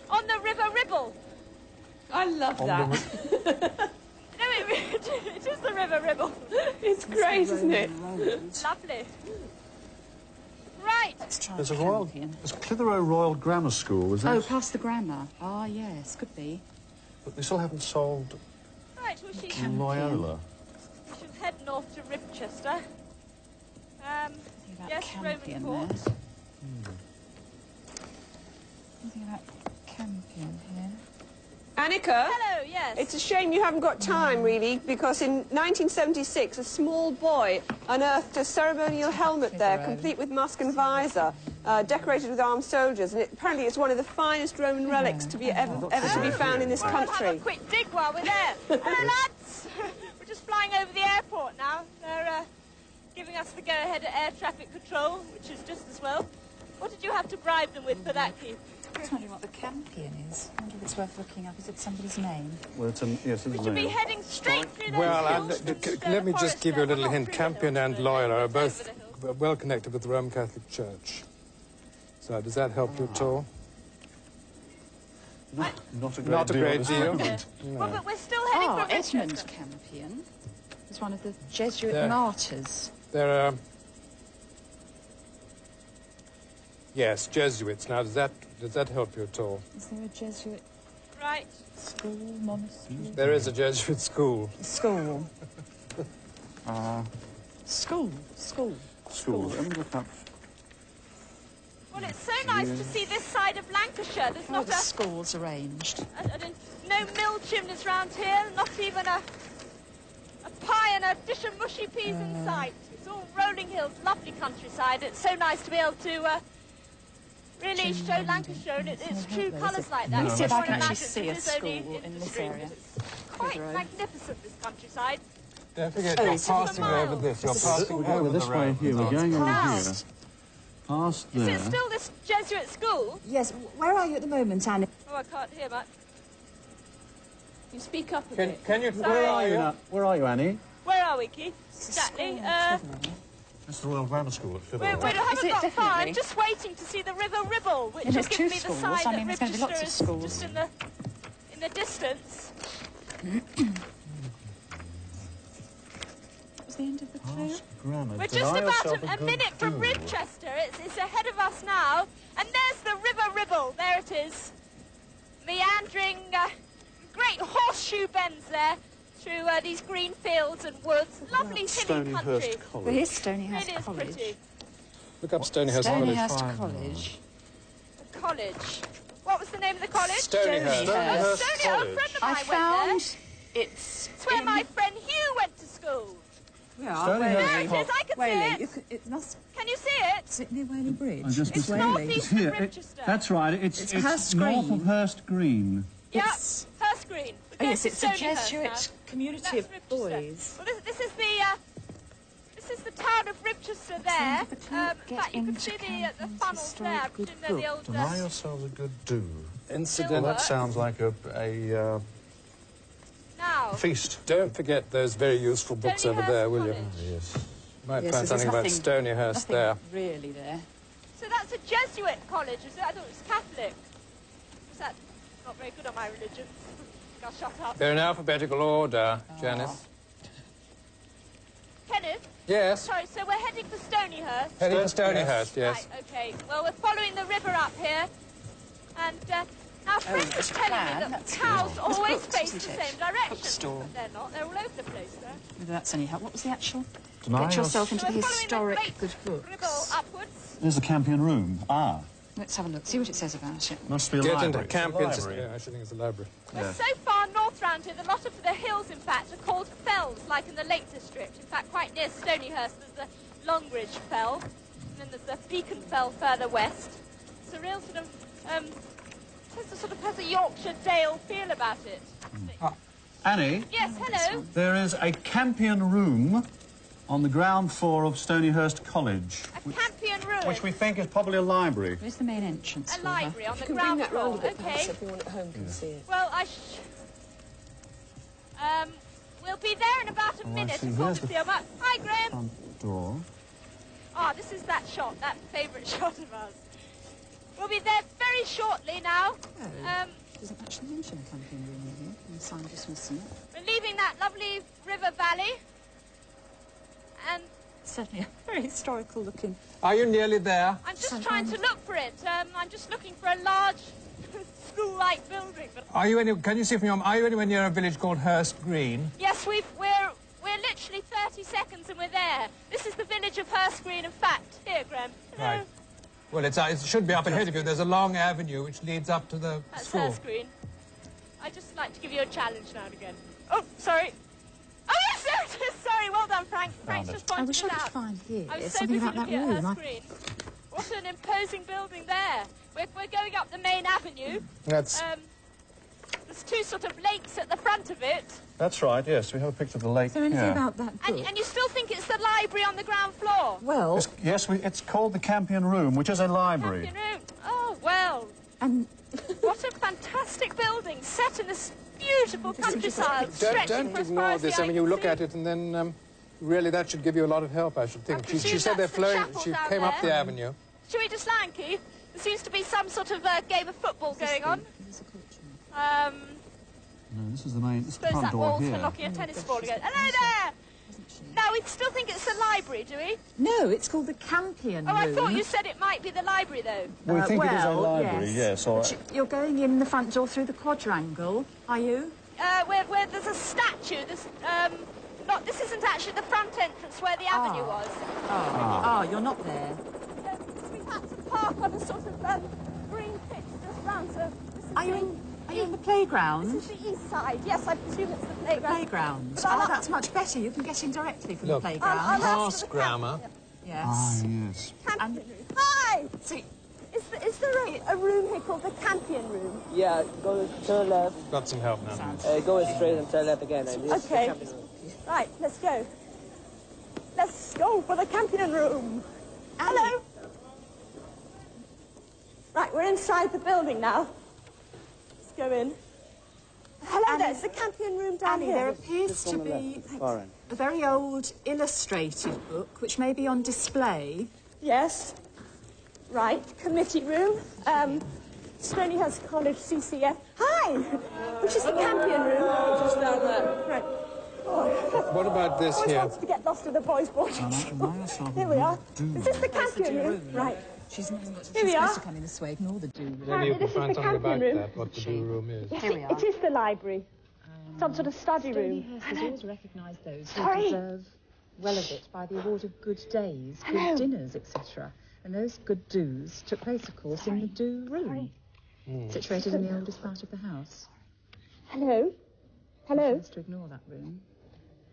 S5: On the River Ribble.
S2: I love that.
S5: No, it is the River Ribble.
S2: It's great, isn't it?
S5: Lovely. Right.
S4: Let's try
S3: There's a
S4: Campion.
S3: There's Clitheroe Royal Grammar School, is there?
S4: Oh, past the grammar. Ah, yes, could be.
S3: But we still haven't solved
S5: Right, well, she
S4: Campion.
S3: Loyola.
S5: should head north to Ribchester.
S4: Something about
S5: Yes,
S4: Campion
S5: Roman
S4: there.
S5: fort.
S4: Something about Campion here.
S2: Annika?
S5: Hello, yes.
S2: It's a shame you haven't got time, really, because in 1976, a small boy unearthed a ceremonial helmet there, complete with mask and visor, decorated with armed soldiers, and apparently it's one of the finest Roman relics to be ever to be found in this
S5: We'll have a
S2: country.
S5: quick dig while we're there. Hello, lads. We're just flying over the airport now. They're giving us the go-ahead at air traffic control, which is just as well. What did you have to bribe them with for that, Keith?
S4: I was wondering what the Campion is. I wonder if it's worth looking up. Is it somebody's name?
S9: Well, it's an, yes, it's
S5: We
S9: a
S5: should be
S9: name.
S5: heading straight through those
S1: Well,
S5: hills and
S1: let me just
S5: forest
S1: give you a
S5: there.
S1: little
S5: Well,
S1: hint.
S5: not through the
S1: Campion
S5: hills,
S1: and
S5: but
S1: Loyola are
S5: it's
S1: both
S5: over the hills.
S1: well connected with the Roman Catholic Church. So does that help you at all?
S9: Not a great
S1: Not a
S9: deal.
S1: great deal.
S5: Well, but we're still heading
S4: Ah,
S5: for
S4: Edmund
S5: Ribchester.
S4: Campion is one of the Jesuit
S1: There.
S4: martyrs.
S1: There are... Yes, Jesuits. Now, does that help you at all?
S4: Is there a Jesuit
S5: Right.
S4: school, monastery?
S1: There is a Jesuit school.
S4: School. School.
S9: School. Let me look up.
S5: Well, it's so nice to see this side of Lancashire. There's
S4: How
S5: not
S4: the school's arranged.
S5: no mill chimneys round here, not even a pie and a dish of mushy peas in sight. It's all rolling hills, lovely countryside. It's so nice to be able to really show Lancashire in its true colours like that.
S4: Let me see if I can
S5: Everyone
S4: actually
S5: imagines
S4: see a
S5: it is only
S4: school in this
S5: industry,
S4: area.
S5: but it's quite magnificent, this countryside.
S1: Don't forget,
S4: Oh,
S1: you're
S4: it's
S1: passing
S5: a
S1: over
S5: mile.
S1: this. You're
S9: We're
S1: passing
S9: going
S1: over
S9: this
S1: the
S9: way
S1: road.
S9: here. We're going over here.
S5: Past.
S9: Past
S5: Is
S9: there.
S5: it still this Jesuit school?
S4: Yes, where are you at the moment, Annie?
S5: Oh, I can't hear much.
S2: You speak up a bit.
S1: Can you...
S5: Sorry.
S1: Where are you?
S9: Where are you, Annie?
S5: Where are we? we, Keith? Exactly.
S9: It's the Royal Grammar School at
S5: We
S9: Clitheroe.
S5: haven't got far. I'm just waiting to see the River Ribble, which will give me the
S4: schools.
S5: sign
S4: I mean,
S5: that
S4: there's going to be lots
S5: Ribchester
S4: of
S5: is
S4: schools.
S5: just in the distance.
S4: What was the end of the clue?
S9: Grammar.
S5: We're just
S9: Deny
S5: about
S9: yourself
S5: a
S9: good
S5: minute from
S9: do.
S5: Ribchester. It's ahead of us now. And there's the River Ribble. There it is. Meandering, great horseshoe bends there through these green fields and woods. Lovely hilly country.
S9: Stonyhurst College.
S4: There is Stonyhurst
S5: Really is
S4: College.
S5: pretty.
S1: Look up Stonyhurst College.
S4: Stonyhurst College.
S5: The college. What was the name of the college?
S1: Stonyhurst.
S5: Oh,
S9: Stonyhurst
S5: Stony. A
S9: College.
S5: friend of
S4: I
S5: mine went there.
S4: found it's
S5: It's where my friend Hugh went to school.
S9: Stonyhurst
S5: There it
S9: College.
S5: is. I can
S4: Whaley.
S5: see it.
S4: It must
S5: Can you see it?
S4: sit near Whaley Bridge.
S5: It's northeast of Ribchester.
S3: That's right. It's
S4: Hurst
S3: north
S4: Green.
S3: of Hurst Green.
S5: Yep,
S4: It's-
S5: Hurst Green. We're
S4: Oh,
S5: going
S4: yes,
S5: to
S4: it's a
S5: Stonyhurst
S4: Jesuit
S5: now.
S4: community
S5: That's
S4: of
S5: Ribchester.
S4: boys.
S5: Well, this is the town of Ribchester there.
S4: end of the clue?
S5: In
S4: Get
S5: fact, you can
S4: into
S5: see the
S4: Campion's
S5: funnels there. I
S4: historic
S5: presume
S4: good
S5: they're the old...
S9: Deny yourselves a good do. Well,
S1: Incidental.
S9: that sounds like a
S5: now,
S9: feast.
S1: Don't forget those very useful books over there, will you?
S5: College.
S9: Yes.
S1: Might
S4: Yes,
S1: find
S4: there's
S1: something about
S4: nothing-
S1: Stonyhurst
S4: Nothing
S1: there.
S4: really there.
S5: So that's a Jesuit college, is it? I thought it was Catholic. Was that not very good on my religion? I'll shut up.
S1: They're in alphabetical order, Janice.
S5: Kenneth?
S1: Yes.
S5: Sorry, so we're heading for Stonyhurst.
S1: Heading for Stonyhurst, yes.
S5: Right, okay. Well, we're following the river up here. And now friends
S4: it's
S5: are telling
S4: plan,
S5: me that
S4: that's
S5: cows
S4: good.
S5: always
S4: It's books,
S5: face the
S4: isn't it?
S5: same direction.
S4: Bookstore.
S5: But they're not. They're all over the place there.
S4: Whether that's any help. What was the actual?
S9: Deny
S4: Get yourself into
S5: So
S4: the
S5: we're following
S4: historic
S5: the
S4: good
S5: great ribble
S4: books.
S5: upwards.
S3: There's the Campion Room. Ah.
S4: Let's have a look. See what it says about it.
S9: Must be a
S1: Get
S9: library.
S1: into
S9: It's a
S1: Campion's...
S9: library.
S1: Yeah, I should think it's a library.
S5: We're so far north round here that a lot of the hills, in fact, are called fells, like in the Lake District. In fact, quite near Stonyhurst, there's the Longridge Fell, and then there's the Beacon Fell further west. It's a real sort of has a Yorkshire Dale feel about it.
S3: Annie,
S5: Yes, hello.
S3: there is a Campion Room on the ground floor of Stonyhurst College,
S5: A Campion ruin.
S3: which we think is probably a library.
S4: Where's the main entrance?
S5: A
S4: for her?
S5: library on
S8: You
S5: the
S8: can bring
S5: ground
S8: that round
S5: floor.
S8: a bit, perhaps,
S5: Okay.
S8: if everyone at home can see it.
S5: Well, we'll be there in about a minute.
S9: see.
S5: It's
S9: Where's
S5: obviously about... Hi, Graham.
S9: Front door.
S5: Ah, this is that shot, that favourite shot of ours. We'll be there very shortly now.
S4: Doesn't actually mention a camping room in here. And sign dismissing it.
S5: We're leaving that lovely river valley. And
S4: Certainly a very historical looking.
S1: Are you nearly there?
S5: I'm just trying to look for it. I'm just looking for a large school-like building. But
S1: Are you can you see from your... Are you anywhere near a village called Hurst Green?
S5: yes, we're literally 30 seconds and we're there. This is the village of Hurst Green, in fact. Here, Graham. Hello.
S1: Right. Well, it should be up ahead of you. There's a long avenue which leads up to the
S5: That's
S1: school.
S5: Hurst Green. I'd just like to give you a challenge now and again. Oh, sorry. Oh, yes, there it is. Sorry, well done, Frank. Frank's just
S4: I
S5: pointed
S4: wish
S5: it
S4: I could
S5: out.
S4: find here
S5: I was so
S4: something
S5: busy
S4: about that
S5: looking at
S4: room.
S5: Hurst Green. What an imposing building there. We're going up the main avenue.
S1: That's...
S5: There's two sort of lakes at the front of it.
S9: That's right, yes. We have a picture of the lake
S4: Is there anything
S9: here.
S4: about that book?
S5: And you still think it's the library on the ground floor?
S4: Well,
S9: Yes, it's called the Campion Room, which is a library.
S5: Campion Room. Oh, well.
S4: and
S5: What a fantastic building set in this beautiful countryside. stretching
S1: Don't
S5: for as far
S1: ignore
S5: as the
S1: this.
S5: eye
S1: I mean, you
S5: can
S1: look
S5: see.
S1: at it and then really that should give you a lot of help, I should think.
S5: I
S1: She said they're
S5: presume that's the
S1: flowing...
S5: chapel
S1: She
S5: down
S1: came up
S5: there.
S1: the avenue.
S5: Should we just land, Keith? There seems to be some sort of game of football going on.
S3: No, this is the main. This is the
S5: Suppose
S3: front
S5: that
S3: door
S5: wall's for
S3: here.
S5: knocking a tennis ball again. Hello there! No, we still think it's the library, do we?
S4: no, it's called the Campion
S5: Oh,
S4: Room.
S5: I thought you said it might be the library, though.
S9: We think it is a
S4: well,
S9: library, yes. Or
S4: But you're going in the front door through the quadrangle, are you?
S5: Where there's a statue. This isn't actually the front entrance where the avenue was.
S4: Oh, you're not there.
S5: We had to park on a sort of green pitch just round. So this is
S4: Are you in the playground?
S5: This is the east side. Yes, I presume it's the playground.
S4: Playground.
S5: But I'll-
S4: Oh, that's much better. You can get in directly from
S1: Look.
S4: the playground.
S5: I'll ask
S1: Past
S5: for the
S1: grammar.
S4: Yes.
S3: Ah, yes.
S5: Campion room. Hi!
S4: So,
S5: Is there a room here called the Campion Room?
S8: Yeah, go to the left.
S1: Got some help now.
S8: Go straight and turn left again. And this is the
S5: Okay.
S8: camping room.
S5: Right, let's go. Let's go for the Campion Room. Hello. Right, we're inside the building now. Let's go in.
S2: Hello there, it's the Campion room down here.
S4: There appears to be a very old illustrated book, which may be on display.
S2: Yes. Right, committee room. Stonyhurst College CCF. Hi! Which is the Campion room?
S6: Just down there.
S2: Right.
S1: What about this
S2: Always
S1: here?
S2: wants to get lost in the boys' boarding school. Here we are. Is this the Campion room? Right.
S4: She's supposed
S2: Here we are.
S4: to come in this way, ignore the do room.
S1: Maybe you can
S2: This is
S1: find
S2: the
S1: something about
S2: Campion room.
S1: that, what the do room is.
S2: Yes,
S4: Here we are.
S2: it is the library. Some sort of study room.
S10: Stonyhurst has always recognised those
S2: Sorry.
S10: who deserve well of it by the award of good days, good dinners, etc. And those good do's took place, of course, in the do room, situated in the oldest part of the house.
S2: Hello?
S10: She
S2: Hello?
S10: has to ignore that room.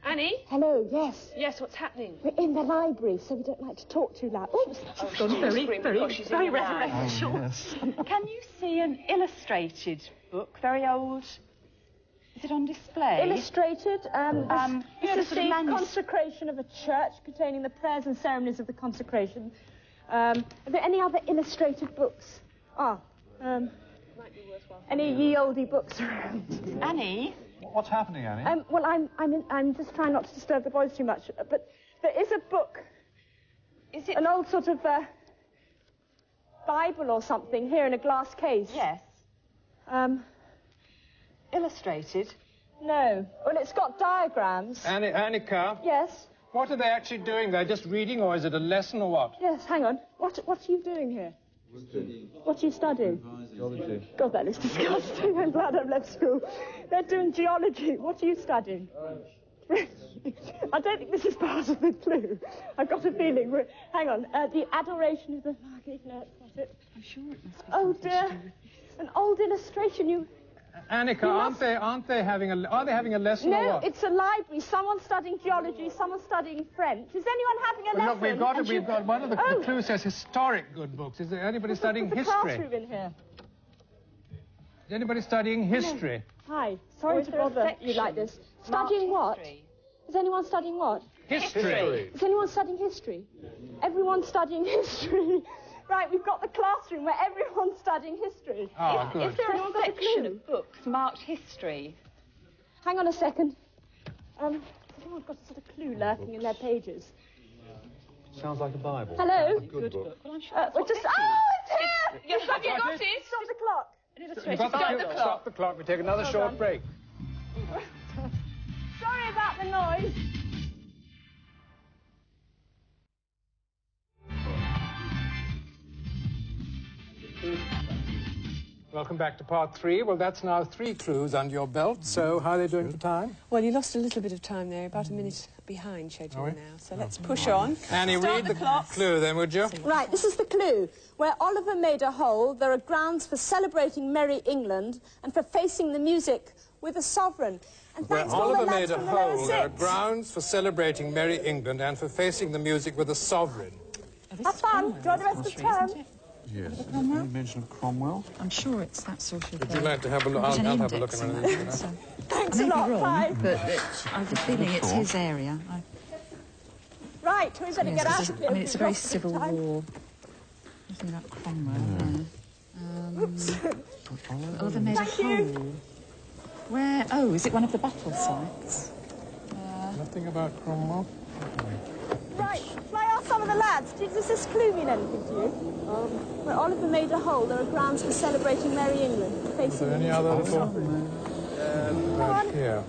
S2: Annie? Hello, yes.
S5: Yes, what's happening?
S2: We're in the library, so we don't like to talk too loud. Oh,
S10: She's gone very
S2: reverential.
S9: Yes.
S10: Can you see an illustrated book, very old? Is it on display?
S2: Illustrated. This is
S10: sort of
S2: the
S10: manus-
S2: consecration of a church containing the prayers and ceremonies of the consecration. Are there any other illustrated books? Might be worthwhile. Any ye oldie books around?
S10: Annie?
S9: What's happening, Annie?
S2: Well, I'm just trying not to disturb the boys too much, but there is a book.
S10: Is it
S2: an old sort of Bible or something here in a glass case?
S10: Yes. Illustrated?
S2: No. Well, it's got diagrams.
S1: Annika,
S2: Yes.
S1: what are they actually doing? They're just reading, or is it a lesson, or what?
S2: Yes, hang on. What are you doing here? What are you studying?
S9: Geology.
S2: God, that is disgusting. I'm glad I've left school. They're doing geology. What are you studying? I don't think this is part of the clue. I've got a feeling. Hang on. The adoration of the... No, that's not it.
S10: I'm sure it must be.
S2: Oh, dear. An old illustration.
S1: Annika, aren't they having a lesson, or
S2: No,
S1: what?
S2: it's a library. Someone's studying geology, someone's studying French. Is anyone having a lesson?
S1: Look, we've got one of the clues says historic good books. Is there anybody studying
S2: There's a
S1: history?
S2: classroom in here.
S1: Is anybody studying history?
S2: Hi. Sorry to bother you like this. Studying what? Is anyone studying what?
S1: History.
S2: Is anyone studying history? Everyone's studying history. Right, we've got the classroom where everyone's studying history.
S1: Oh, good.
S2: Is there anyone got a
S10: Section
S2: clue?
S10: of books marked history.
S2: Hang on a second. Everyone's got a sort of clue lurking in their pages.
S9: Sounds like a Bible.
S2: Hello?
S9: A good book.
S10: Well, I'm sure
S2: We're just... Oh, it's here!
S5: Yes, have you got it?
S2: Stop the clock.
S1: Stop the clock. We take another short break.
S2: Sorry about the noise.
S1: Welcome back to part 3. Well, that's now 3 clues under your belt. So how are they doing for time?
S2: Well, you lost a little bit of time there, about a minute behind schedule
S1: we?
S2: now. So let's push on.
S1: Annie,
S2: Start
S1: read
S2: the clock.
S1: clue then, would you?
S2: Right, this is the clue. Where Oliver made a hole, there are grounds for celebrating Merry England and for facing the music with a sovereign. And
S1: Where
S2: thanks to all
S1: Oliver
S2: the lads
S1: made a
S2: from the lower
S1: hole, there are
S2: six.
S1: grounds for celebrating Merry England and for facing the music with a sovereign.
S2: Have fun. Enjoy the rest of the term.
S9: Yes. Any mention of Cromwell?
S4: I'm sure it's that sort of...
S1: Would you like to have a look? I'll have a look at one of these.
S4: So,
S2: Thanks
S4: I
S2: a
S4: may
S2: lot.
S4: be wrong,
S2: Bye.
S4: but I have a feeling it's his area.
S2: Right, we better
S4: Yes,
S2: get out
S4: 'cause
S2: of here.
S4: I mean, it's a very
S2: We've lost
S4: civil
S2: time.
S4: war. Nothing about Cromwell there.
S2: Oops.
S4: Oliver made
S2: Thank
S4: a
S2: you.
S4: hole. Where? Oh, is it one of the battle sites?
S1: Nothing about Cromwell?
S2: Right, shall I ask some of the lads? Does this clue mean anything to you? Where Oliver made a hole, there are grounds for celebrating Merry England.
S1: Is there any other little... right here.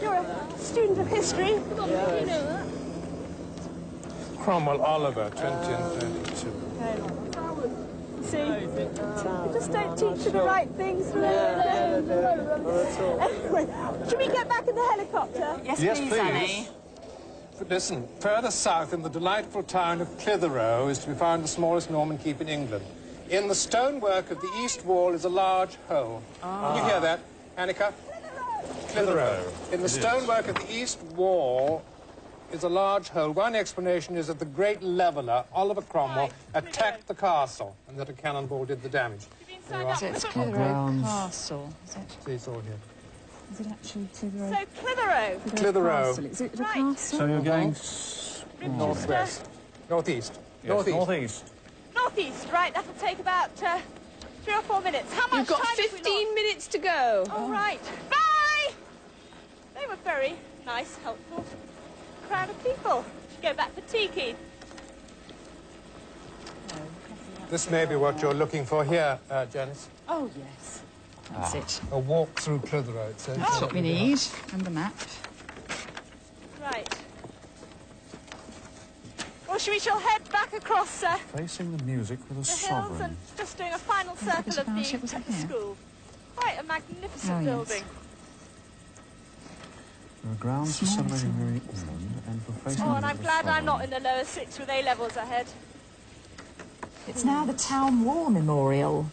S2: You're a student of history. You know that.
S1: Cromwell Oliver, 2032.
S2: See, you just don't teach you the right things. Anyway, should we get back in the helicopter?
S1: Yes, please. Listen, further south in the delightful town of Clitheroe is to be found the smallest Norman keep in England. In the stonework of the east wall is a large hole. Can you hear that, Annika? Clitheroe. In the stonework of the east wall is a large hole. One explanation is that the great leveller, Oliver Cromwell, attacked the castle and that a cannonball did the damage. There you are.
S4: So it's Clitheroe Castle, is it?
S1: See, it's all here.
S4: Is it actually Clitheroe?
S2: So, Clitheroe.
S1: Clitheroe.
S4: Castle. Is it a
S2: Right.
S4: castle?
S9: So you're going...
S1: Northwest. Northeast.
S9: Yes,
S1: Northeast.
S9: northeast.
S5: Northeast, right, that'll take about 3 or 4 minutes. How much
S2: You've got
S5: time have we
S2: 15
S5: lost?
S2: minutes to go.
S5: All right. Bye! very nice, helpful crowd of people. Should go back for tea, Keith.
S1: This may be what you're looking for here, Janice.
S4: Oh, yes. That's it.
S1: A walk through Clitheroe.
S4: That's what we need, and the map.
S5: Right. Well, we shall head back across
S9: Facing the music with a
S5: the hills
S9: sovereign.
S5: and just doing a final circle of the school. Quite a magnificent building.
S9: There are grounds for celebrating Mary England and for facing
S5: Oh, and I'm glad I'm not in the lower six with A-levels ahead.
S11: It's now the Town War Memorial.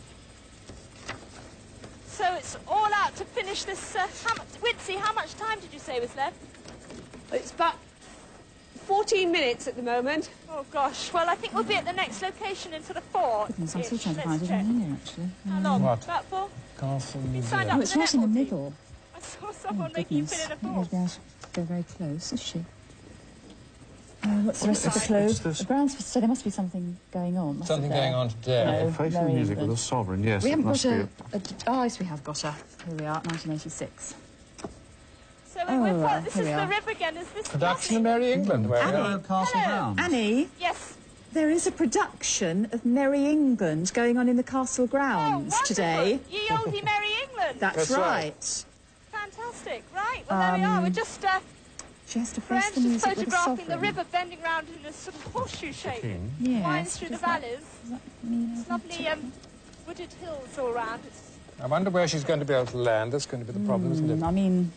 S5: So it's all out to finish this. Witsy, how much time did you say was left?
S2: It's about 14 minutes at the moment.
S5: Oh, gosh. Well, I think we'll be at the next location in sort of 4.
S4: Goodness, I'm still trying to find it in here, actually.
S5: How long?
S1: What?
S5: About 4?
S1: Castle
S5: You signed
S1: Museum.
S5: up
S4: It's
S5: for
S4: right in the
S5: netball team.
S4: middle.
S5: I saw someone making you fill in a form.
S4: Maybe I should go very close, is she? What's the rest of the clue?
S9: It's this-
S4: The grounds for... So there must be something going on, mustn't
S1: Something
S4: there?
S1: going on today.
S4: No,
S9: Facing the
S4: Mary
S9: music with
S4: England.
S9: a sovereign, yes.
S4: We
S9: it
S4: haven't
S9: must
S4: got
S9: be
S4: Oh, yes, we have got her. Here we are, 1986.
S5: So we're
S4: right,
S5: this
S4: here
S5: is
S4: we
S5: the
S4: are.
S5: river again. Is this
S1: Production of
S5: lovely?
S1: Mary England. Where we
S3: Hello,
S1: are.
S3: Castle Grounds.
S11: Annie,
S5: Yes.
S11: there is a production of Merry England going on in the castle grounds today.
S5: Ye olde Merry England.
S11: That's
S1: That's
S11: right.
S1: right.
S5: Fantastic. Right. Well, there we are. We're just
S11: She has to face
S5: Friends
S11: the
S5: just
S11: music with a
S5: photographing the
S11: sovereign.
S5: river bending round in a sort of horseshoe shape.
S4: Yes.
S5: Winds through the
S4: does that-
S5: valleys.
S4: does that mean
S5: It's lovely wooded hills all around. It's
S1: I wonder where she's going to be able to land. That's going to be the problem, isn't it?
S4: I mean,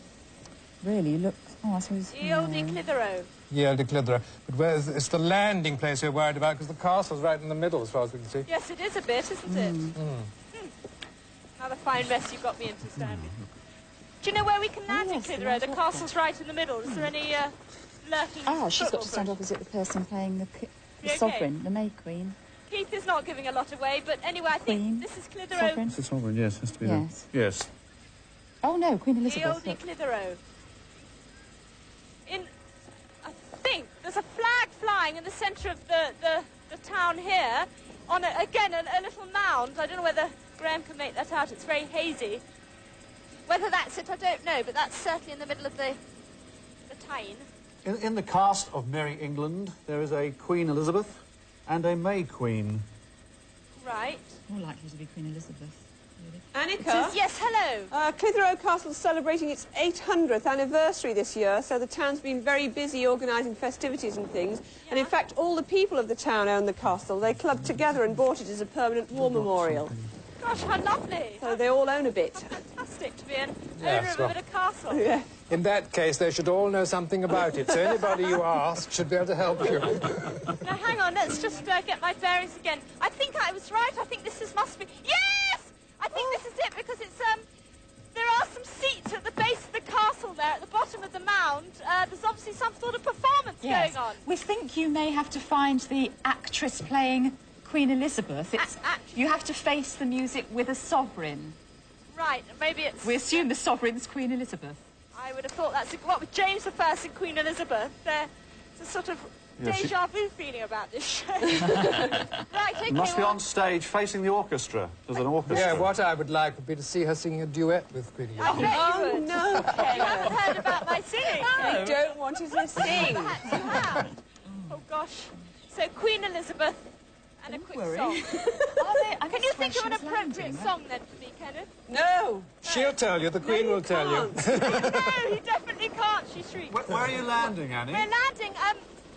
S4: really, look... Oh, I suppose...
S5: Ye olde Clitheroe.
S1: Yale de Clitheroe. But where's it's the landing place we're worried about, because the castle's right in the middle, as far as we can see.
S5: Yes, it is a bit, isn't it? Another fine mess you've got me into, Stanley. Do you know where we can land in
S4: yes, the
S5: Clitheroe?
S4: one's
S5: The
S4: up
S5: castle's right in the middle. Is there any lurking
S4: Ah, she's got
S5: football
S4: to stand
S5: for us?
S4: opposite the person playing the
S5: You okay?
S4: sovereign, the May Queen.
S5: Keith is not giving a lot away, but anyway, I think
S4: Queen.
S5: this is Clitheroe.
S4: Sovereign.
S9: It's a sovereign, yes, has to be
S4: Yes.
S9: there. Yes.
S4: Oh, no, Queen
S5: Ye
S4: Elizabeth.
S5: olde
S4: Look.
S5: Clitheroe. I think there's a flag flying in the centre of the town here, on again a little mound. I don't know whether Graham can make that out. It's very hazy. Whether that's it, I don't know, but that's certainly in the middle of the Tyne.
S3: In the cast of Merry England, there is a Queen Elizabeth and a May Queen.
S5: Right.
S4: More likely to be Queen Elizabeth.
S2: Annika?
S5: Yes, hello.
S2: Clitheroe Castle is celebrating its 800th anniversary this year, so the town's been very busy organising festivities and things. And in fact, all the people of the town own the castle. They clubbed together and bought it as a permanent war memorial.
S5: Gosh, how lovely.
S2: So they all own a bit.
S5: Fantastic to be an
S1: Yes,
S5: owner of
S1: well-
S5: a bit of castle.
S2: Yeah.
S1: In that case, they should all know something about it, so anybody you ask should be able to help you.
S5: Now, hang on, let's just get my bearings again. I think I was right. I think must be... Yes! I think this is it, because it's, there are some seats at the base of the castle there, at the bottom of the mound. There's obviously some sort of performance
S11: Yes.
S5: going on.
S11: We think you may have to find the actress playing Queen Elizabeth. It's, you have to face the music with a sovereign.
S5: Right, maybe it's...
S11: We assume the sovereign's Queen Elizabeth.
S5: I would have thought that's... What with James I and Queen Elizabeth, there's a sort of
S9: Yes,
S5: deja vu feeling about this show. Right, okay,
S3: It must be
S5: well,
S3: on stage facing the orchestra. There's an orchestra.
S1: Yeah, what I would like would be to see her singing a duet with Queen
S5: I
S1: Elizabeth.
S5: bet you would.
S2: No,
S5: You haven't heard about my singing.
S2: I don't want you to sing.
S5: Perhaps you have. Oh, gosh. So, Queen Elizabeth and a quick song. Can you think of an appropriate song, then, for me, Kenneth?
S2: No.
S1: She'll tell you, the Queen will tell you.
S5: No, he definitely can't, she shrieked.
S3: Where are you landing, Annie?
S5: We're landing,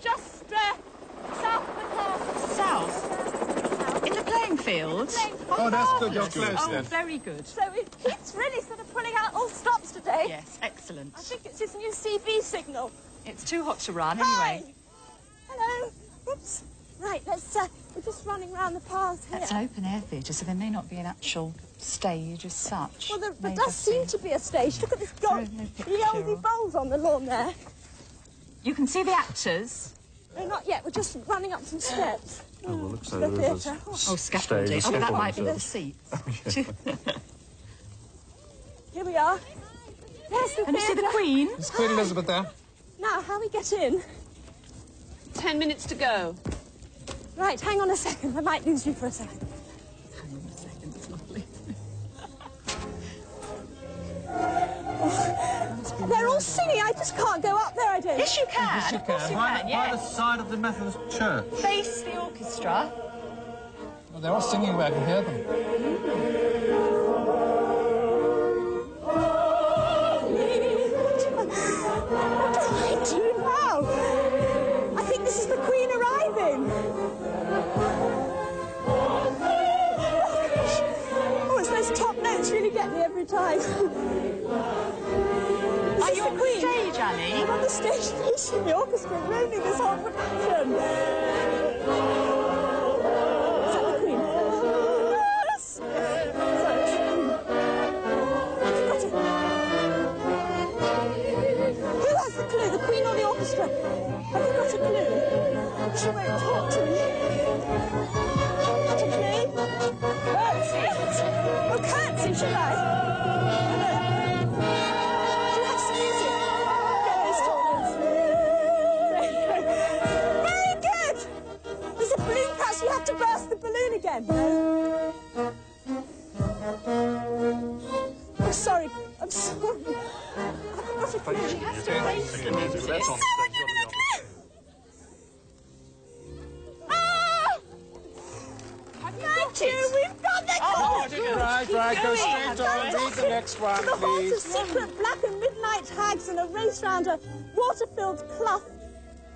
S5: just south of the castle.
S11: South? In the playing field?
S1: Oh, that's good, you're close
S11: Oh,
S1: then.
S11: very good.
S5: So it's really sort of pulling out all stops today.
S11: Yes, excellent.
S5: I think it's his new CV signal.
S11: It's too hot to run,
S5: Hi.
S11: anyway.
S5: Hello. Oops. Right, we're just running round the paths here.
S4: That's an open-air theatre, so there may not be an actual stage as such.
S5: Well, there
S4: May
S5: does
S4: just
S5: seem
S4: be-
S5: to be a stage. Look at this
S4: Sorry,
S5: gold,
S4: no
S5: the
S4: picture.
S5: oldie bowls on the lawn there.
S11: You can see the actors.
S5: No, not yet. We're just running up some steps.
S9: Oh, well, looks
S5: The
S9: like there's
S5: theatre.
S9: a
S11: Oh, scaffolding.
S9: stage,
S11: Oh, but that might be
S9: scaffolding.
S11: the seats.
S5: Here we are. There's the
S11: Can you see the
S5: theatre.
S11: Queen?
S1: Is Queen Elizabeth there?
S5: Now, how we get in?
S2: 10 minutes to go.
S5: Right, hang on a second. I might lose you for a second.
S11: Hang on a second, it's lovely.
S5: Oh,
S2: They're all singing. I just can't go up there, I don't.
S11: Yes, you can.
S1: Yes, you
S11: Of course
S1: can.
S11: you
S3: By
S11: can,
S3: the
S11: yes.
S3: side of the Methodist church.
S11: Face the orchestra.
S1: Well, they're all singing where I can hear them.
S2: What do I do now? I think this is the Queen arriving. Oh, it's those top notes really get me every time.
S11: Are you on the stage, Annie?
S2: I'm on the stage facing the orchestra, ruining this whole production. Is that the Queen? Yes! Who has the clue, the Queen or the orchestra? Have you got a clue? She won't talk to me. Got a clue? Oh, can't see, should I? Do you have some music? Get those top notes. Very good! There's a balloon crash, you have to burst the balloon again. I'm sorry, I'm sorry. I've got a clue.
S11: She has to face the music.
S2: Thank you, we've got the
S1: Right, go straight on. Read the next one,
S2: the haunt of
S1: please.
S2: secret black and midnight hags and a race round a water-filled clough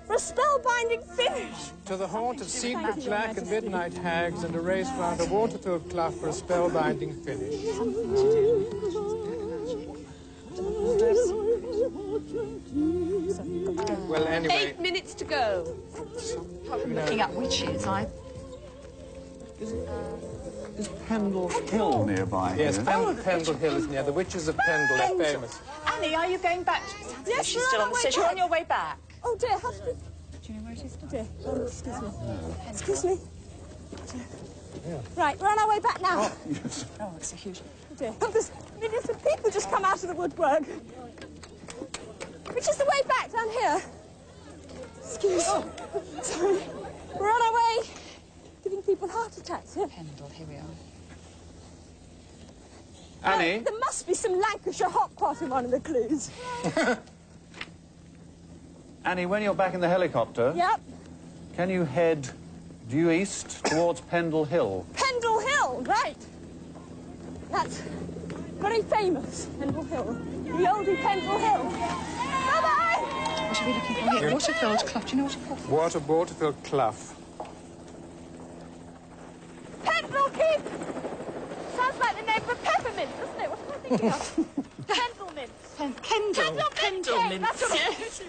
S2: for a spellbinding finish.
S1: To the haunt of secret black and midnight hags and a race round a water-filled clough for a spellbinding finish. Well, anyway...
S2: 8 minutes to go.
S11: Looking at witches,
S9: Is Pendle Hill nearby?
S1: Yes,
S9: here?
S1: Pendle Hill is near. The Witches of Pendle are famous.
S11: Annie, are you going back?
S2: Yes,
S11: she's
S2: we're
S11: still
S2: on
S11: on the
S2: our
S11: stage.
S2: way
S11: You're
S2: back.
S11: on your way back.
S2: Oh dear, how to...
S11: Do you know where it is?
S2: Oh dear, oh, excuse me. Excuse me. Yeah. Right, we're on our way back now.
S9: Oh, yes.
S11: Oh, it's a huge...
S2: Oh dear. Oh, there's millions of people just come out of the woodwork. Which is the way back, down here? Excuse me. Sorry. We're on our way. Giving people heart attacks here.
S11: Pendle, here we are.
S9: Annie?
S2: There must be some Lancashire hot pot in one of the clues.
S9: Annie, when you're back in the helicopter,
S2: Yep.
S9: can you head due east towards Pendle Hill?
S2: Pendle Hill, right. That's very famous, Pendle Hill. The oldie Pendle Hill. Bye-bye!
S11: What are we looking for here? Waterfilled clough. Do you know what it's called?
S1: Waterfilled clough.
S5: Pendle Keep! Sounds like the name for peppermint, doesn't it? What am I thinking of? Pendle mint.
S11: Kendall.
S5: Kendall mint. That's what it is.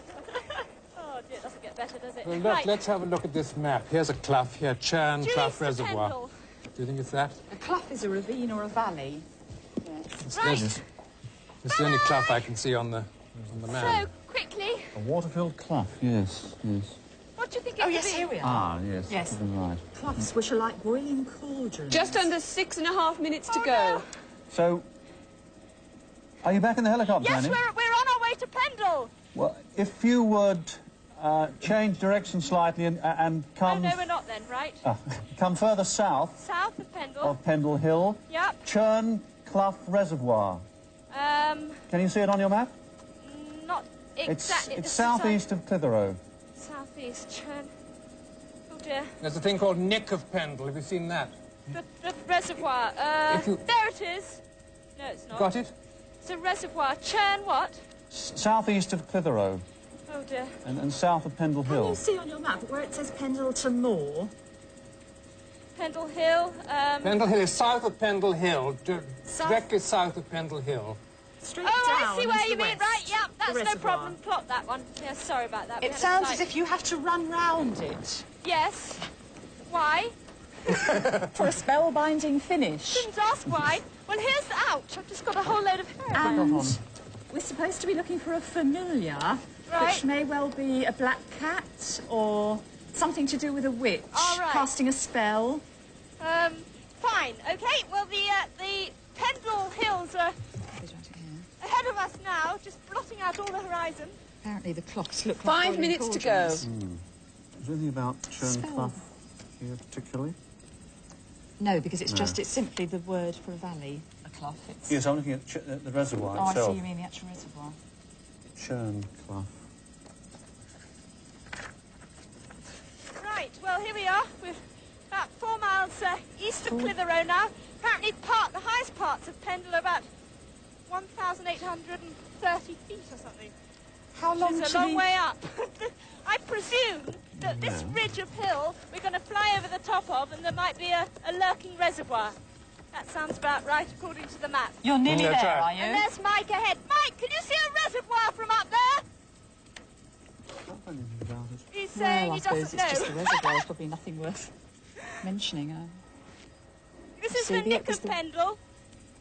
S5: Oh dear, it doesn't get better, does it?
S1: Well, look,
S5: Right.
S1: let's have a look at this map. Here's a clough here, Churn
S5: Due
S1: Clough
S5: east of
S1: Reservoir.
S5: Pendle.
S1: Do you think it's that?
S11: A clough is a ravine or a valley. Yes.
S5: Right.
S1: It's the only clough I can see on the map.
S5: So, quickly,
S9: A water-filled clough, yes, yes.
S5: what do you think it
S11: Oh,
S5: could
S11: yes,
S5: be?
S11: here we are.
S9: Ah, yes.
S11: Yes.
S9: You're right.
S11: Cloughs which are like boiling cauldrons.
S2: Just under 6.5 minutes to go.
S9: So, are you back in the helicopter,
S5: Yes,
S9: Annie?
S5: we're on our way to Pendle.
S9: Well, if you would change direction slightly and
S5: Oh,
S9: come...
S5: no, we're not then, right?
S9: come further south
S5: South of Pendle.
S9: of Pendle Hill.
S5: Yep.
S9: Churn Clough Reservoir. Can you see it on your map?
S5: Not exactly.
S9: It's southeast of Clitheroe.
S5: Southeast, Churn. Oh dear.
S1: There's a thing called Nick of Pendle. Have you seen that?
S5: The reservoir. There it is. No, it's not.
S1: Got it?
S5: It's a reservoir. Churn what?
S9: Southeast of Clitheroe
S5: Oh dear.
S9: and south of Pendle
S11: Can
S9: Hill.
S11: you see on your map where it says Pendleton Moor?
S5: Pendle Hill.
S1: Pendle Hill is south of Pendle Hill,
S5: South-
S1: directly south of Pendle Hill.
S11: Straight
S5: Oh,
S11: down
S5: I see where
S11: into
S5: you
S11: the
S5: mean.
S11: west.
S5: Right, yep, that's no
S11: reservoir.
S5: problem. Plot that one. Yes, sorry about that. We
S11: It
S5: had a
S11: sounds
S5: slight-
S11: as if you have to run round it
S5: Yes. Why?
S11: for a spellbinding finish.
S5: Didn't ask why. Well, here's the... Ouch, I've just got a whole load of hair.
S11: And we're supposed to be looking for a familiar,
S5: Right.
S11: which may well be a black cat or something to do with a witch
S5: All right.
S11: casting a spell.
S5: Fine. Okay, well, the Pendle Hills are ahead of us now, just blotting out all the horizon.
S11: Apparently the clocks look like
S2: 5
S11: boiling
S2: minutes to go.
S11: cauldrons.
S9: Is there anything about Churn
S11: Spell.
S9: Clough here particularly?
S11: No, because it's
S9: No.
S11: just, it's simply the word for a valley, a clough. It's...
S9: Yes, I'm looking at the reservoir
S11: Oh, I
S9: itself.
S11: see, you mean the actual reservoir.
S9: Churn cloth.
S5: Right, well, here we are. We're about 4 miles east of Clitheroe now. Apparently the highest parts of Pendle are about 1,830 feet or something.
S11: How long
S5: It's a long way up. I presume that this ridge of hill we're going to fly over the top of, and there might be a lurking reservoir. That sounds about right, according to the map.
S11: You're nearly there,
S1: right.
S11: are you?
S5: And there's Mike ahead. Mike, can you see a reservoir from up there? He's saying
S11: Well, I
S5: he
S11: suppose
S5: doesn't
S11: it's
S5: know.
S11: just the reservoir. It's probably nothing worth mentioning.
S5: This is the Nick of Pendle.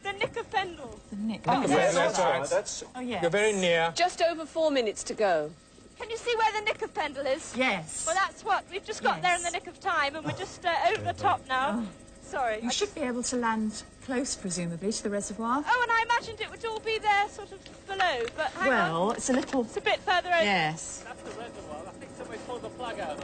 S5: The Nick of Pendle.
S11: The Nick.
S1: Oh, yes, that's right.
S9: That's...
S11: Oh, yes.
S1: You're very near.
S2: Just over 4 minutes to go.
S5: Can you see where the Nick of Pendle is?
S11: Yes.
S5: Well, that's what. We've just got there in the nick of time, and we're just over the top now. Sorry.
S11: You should be able to land close, presumably, to the reservoir.
S5: Oh, and I imagined it would all be there sort of below, but hang on.
S11: Well, it's a little...
S5: It's a bit further over.
S11: Yes.
S6: That's the reservoir. I think somebody pulled the plug out.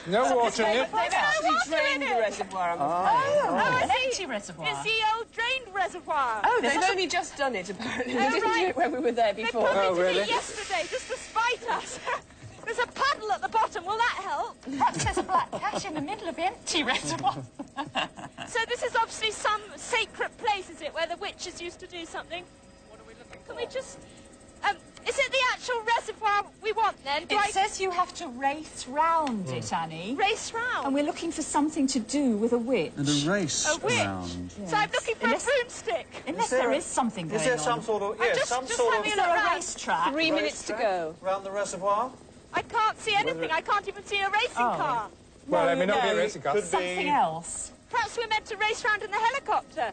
S1: No water in it.
S2: They've actually drained the reservoir, I'm
S11: Oh, an
S5: I see.
S11: empty reservoir.
S5: It's the old drained reservoir.
S2: Oh, they've only just done it, apparently. They didn't do it when we were there
S5: They
S2: before.
S5: probably did
S1: really?
S5: it yesterday, just to spite us. There's a puddle at the bottom. Will that help?
S11: Perhaps there's a black cat in the middle of the empty reservoir.
S5: So this is obviously some sacred place, is it, where the witches used to do something?
S6: What are we looking for?
S5: Can we just... is it the actual reservoir we want, then?
S11: It says you have to race round it, Annie.
S5: Race round?
S11: And we're looking for something to do with a witch.
S9: And a race
S5: A witch?
S9: around.
S11: Yes.
S5: So I'm looking for a broomstick.
S11: Unless there is something going on.
S9: Is there some sort of... Yes, some
S5: just
S9: sort
S5: having
S9: of...
S5: a
S11: Is there
S5: look
S11: a
S5: round.
S11: racetrack?
S2: 3 minutes to go.
S9: Round the reservoir?
S5: I can't see anything. I can't even see a racing car.
S1: Well, I
S11: No,
S1: may not be a
S11: no,
S1: racing car.
S9: could be-
S11: Something else.
S5: Perhaps we're meant to race round in the helicopter.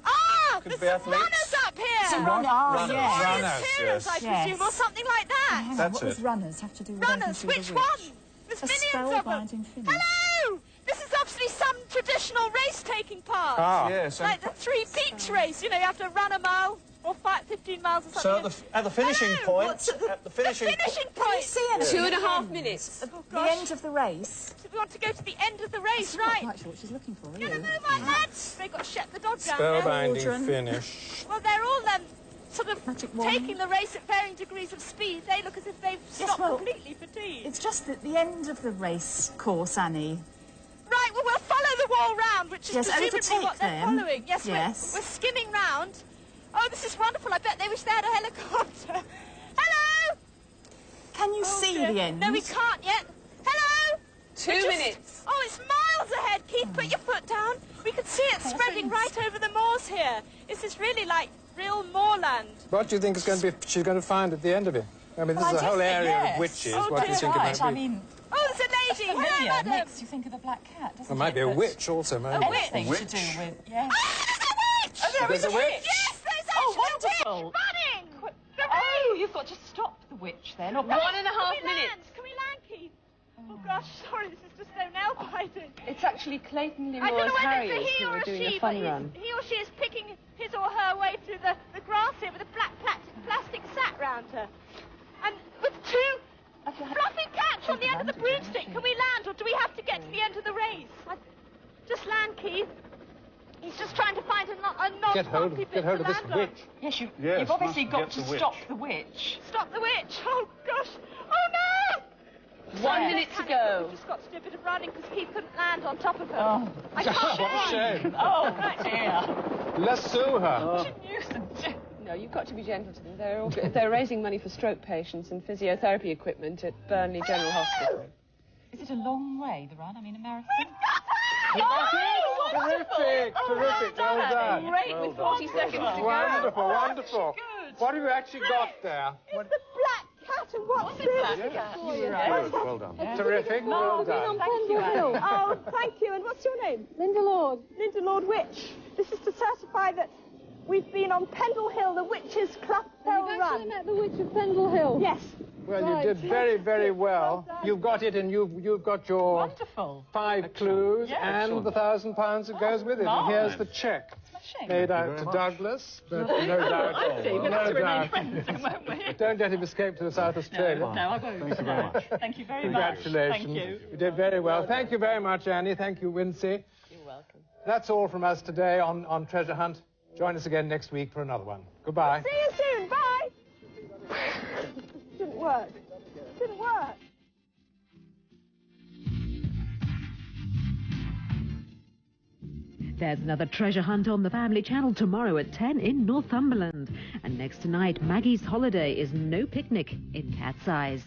S5: Ah!
S9: Could
S5: There's
S9: be athletes.
S5: runners up here!
S11: Some
S1: What?
S11: runners.
S9: Runners.
S11: Yes.
S1: Runners,
S5: Parents, I
S11: yes.
S5: presume, or something like that.
S11: Hang on,
S9: That's
S11: what does
S9: it.
S11: runners have to do with
S5: Runners,
S11: anything to do
S5: which
S11: with a
S5: one?
S11: witch?
S5: There's
S11: A
S5: millions of them.
S11: spellbinding finish.
S5: Hello! This is obviously some traditional race-taking part.
S1: Ah.
S9: Yes.
S5: Like the Three Peaks race. You know, you have to run a mile or 15 miles or
S9: So
S5: something.
S9: at the finishing
S5: Hello,
S9: point...
S5: what's at the
S9: finishing
S5: finishing
S11: Can you
S5: point.
S11: see anything?
S2: 2.5 minutes.
S5: Oh,
S11: The
S5: gosh.
S11: end of the race.
S5: So we want to go to the end of the race,
S11: I'm not
S5: right?
S11: quite sure what she's looking for,
S5: You
S11: really.
S5: don't know, my lads. They've got to shut the dog down now.
S1: Spellbinding
S11: Children.
S1: finish.
S5: Well, they're all sort of
S11: Magic wand.
S5: taking the race at varying degrees of speed. They look as if they've stopped
S11: well,
S5: completely fatigued.
S11: It's just at the end of the race course, Annie.
S5: Right, well, we'll follow the wall round, which is
S11: Yes,
S5: presumably
S11: overtake
S5: what they're
S11: them.
S5: following. Yes,
S11: Yes.
S5: We're skimming round. Oh, this is wonderful. I bet they wish they had a helicopter. Hello!
S11: Can you
S5: Oh,
S11: see
S5: dear.
S11: the end?
S5: No, we can't yet. Hello!
S2: 2
S5: We're just-
S2: minutes.
S5: Oh, it's miles ahead. Keith, put your foot down. We can see it spreading right over the moors here. This is really like real moorland.
S1: What do you think is going to be? She's going to find at the end of it? I mean, this
S11: Well,
S1: is a
S11: I
S1: whole
S11: do think-
S1: area
S11: yes.
S1: of witches.
S5: Oh,
S1: What do you
S5: that's
S1: think it
S11: right.
S1: might
S11: I
S1: be?
S11: mean,
S5: Oh, there's a lady. Hello,
S11: familiar
S5: madam.
S11: makes you think of a black cat, doesn't
S1: There might
S11: it?
S1: be a
S11: But
S1: witch also, maybe.
S11: Anything
S9: witch?
S11: to do with... Yes.
S5: Oh, there's a witch!
S11: Oh, there
S1: There's
S11: is
S1: a witch?
S5: Yes, there's
S11: Oh,
S5: actually a
S11: wonderful.
S5: witch running!
S11: Oh, you've got to stop the witch then. Or
S2: 1.5
S5: Can we
S2: minutes.
S5: land? Can we land, Keith? Oh, gosh, sorry, this is just so nail-biting.
S2: It's actually Clayton
S5: I don't
S2: Lemoy's
S5: know whether
S2: Harriers
S5: it's a he
S2: who
S5: or
S2: are
S5: a
S2: doing
S5: she,
S2: a
S5: but
S2: fun run.
S5: he or she is picking his or her way through the grass here with a black plastic sack round her. And with two fluffy cats on the end of the broomstick. Can we land, or do we have to get to the end of the race? Just land, Keith. He's just trying to find a
S1: Get hold
S5: non-bumpy
S1: of,
S5: bit
S1: get hold
S5: to
S1: of this
S5: land on.
S1: witch.
S11: Yes,
S9: Yes,
S11: you've obviously
S9: must
S11: got
S9: get
S11: to
S9: the witch.
S11: stop the witch.
S5: Stop the witch! Oh, gosh! Oh, no!
S2: 1 minute to go.
S5: We've just got to do a bit of running because Keith couldn't land on top of her.
S11: Oh.
S5: I can't
S1: What a
S5: run.
S1: shame.
S11: Oh, dear.
S1: Let's sue her.
S11: Nuisance.
S2: No, you've got to be gentle to them. They're raising money for stroke patients and physiotherapy equipment at Burnley General Hospital.
S11: Is it a long way, the run? I mean, a marathon?
S1: Terrific, terrific. Well done.
S2: Great, with 40 seconds to go.
S1: Wonderful, wonderful. What have you actually got there?
S5: It's the black cat, and what's this?
S9: Good, well done.
S1: Terrific, well done.
S11: Thank you, Anne.
S5: Oh, thank you. And what's your name? Linda Lord. Linda Lord Witch. This is to certify that we've been on Pendle Hill, the Witch's Club Bell Run.
S12: met the Witch of Pendle Hill.
S5: Yes.
S1: Well, you did very, very well. You've got it, and you've got your
S11: Wonderful.
S1: 5 clues
S11: Yeah,
S1: and the £1,000 that goes with it. And here's the cheque.
S11: Smashing.
S1: Made out to Douglas, but no doubt.
S11: I see. We'll have
S1: No
S11: to remain
S1: doubt.
S11: friends, then, won't we?
S1: Don't let him escape to South Australia.
S11: No, I won't.
S9: Thank you very much.
S11: Thank you very much.
S1: Congratulations.
S11: Thank you.
S1: You did very well. Thank you very much, Annie. Thank you, Wincy.
S2: You're welcome.
S1: That's all from us today on Treasure Hunt. Join us again next week for another one. Goodbye.
S5: See you soon. Bye.
S2: work. It didn't work.
S12: There's another treasure hunt on the Family Channel tomorrow at 10 in Northumberland. And next tonight, Maggie's Holiday is no picnic in Cat's Eyes.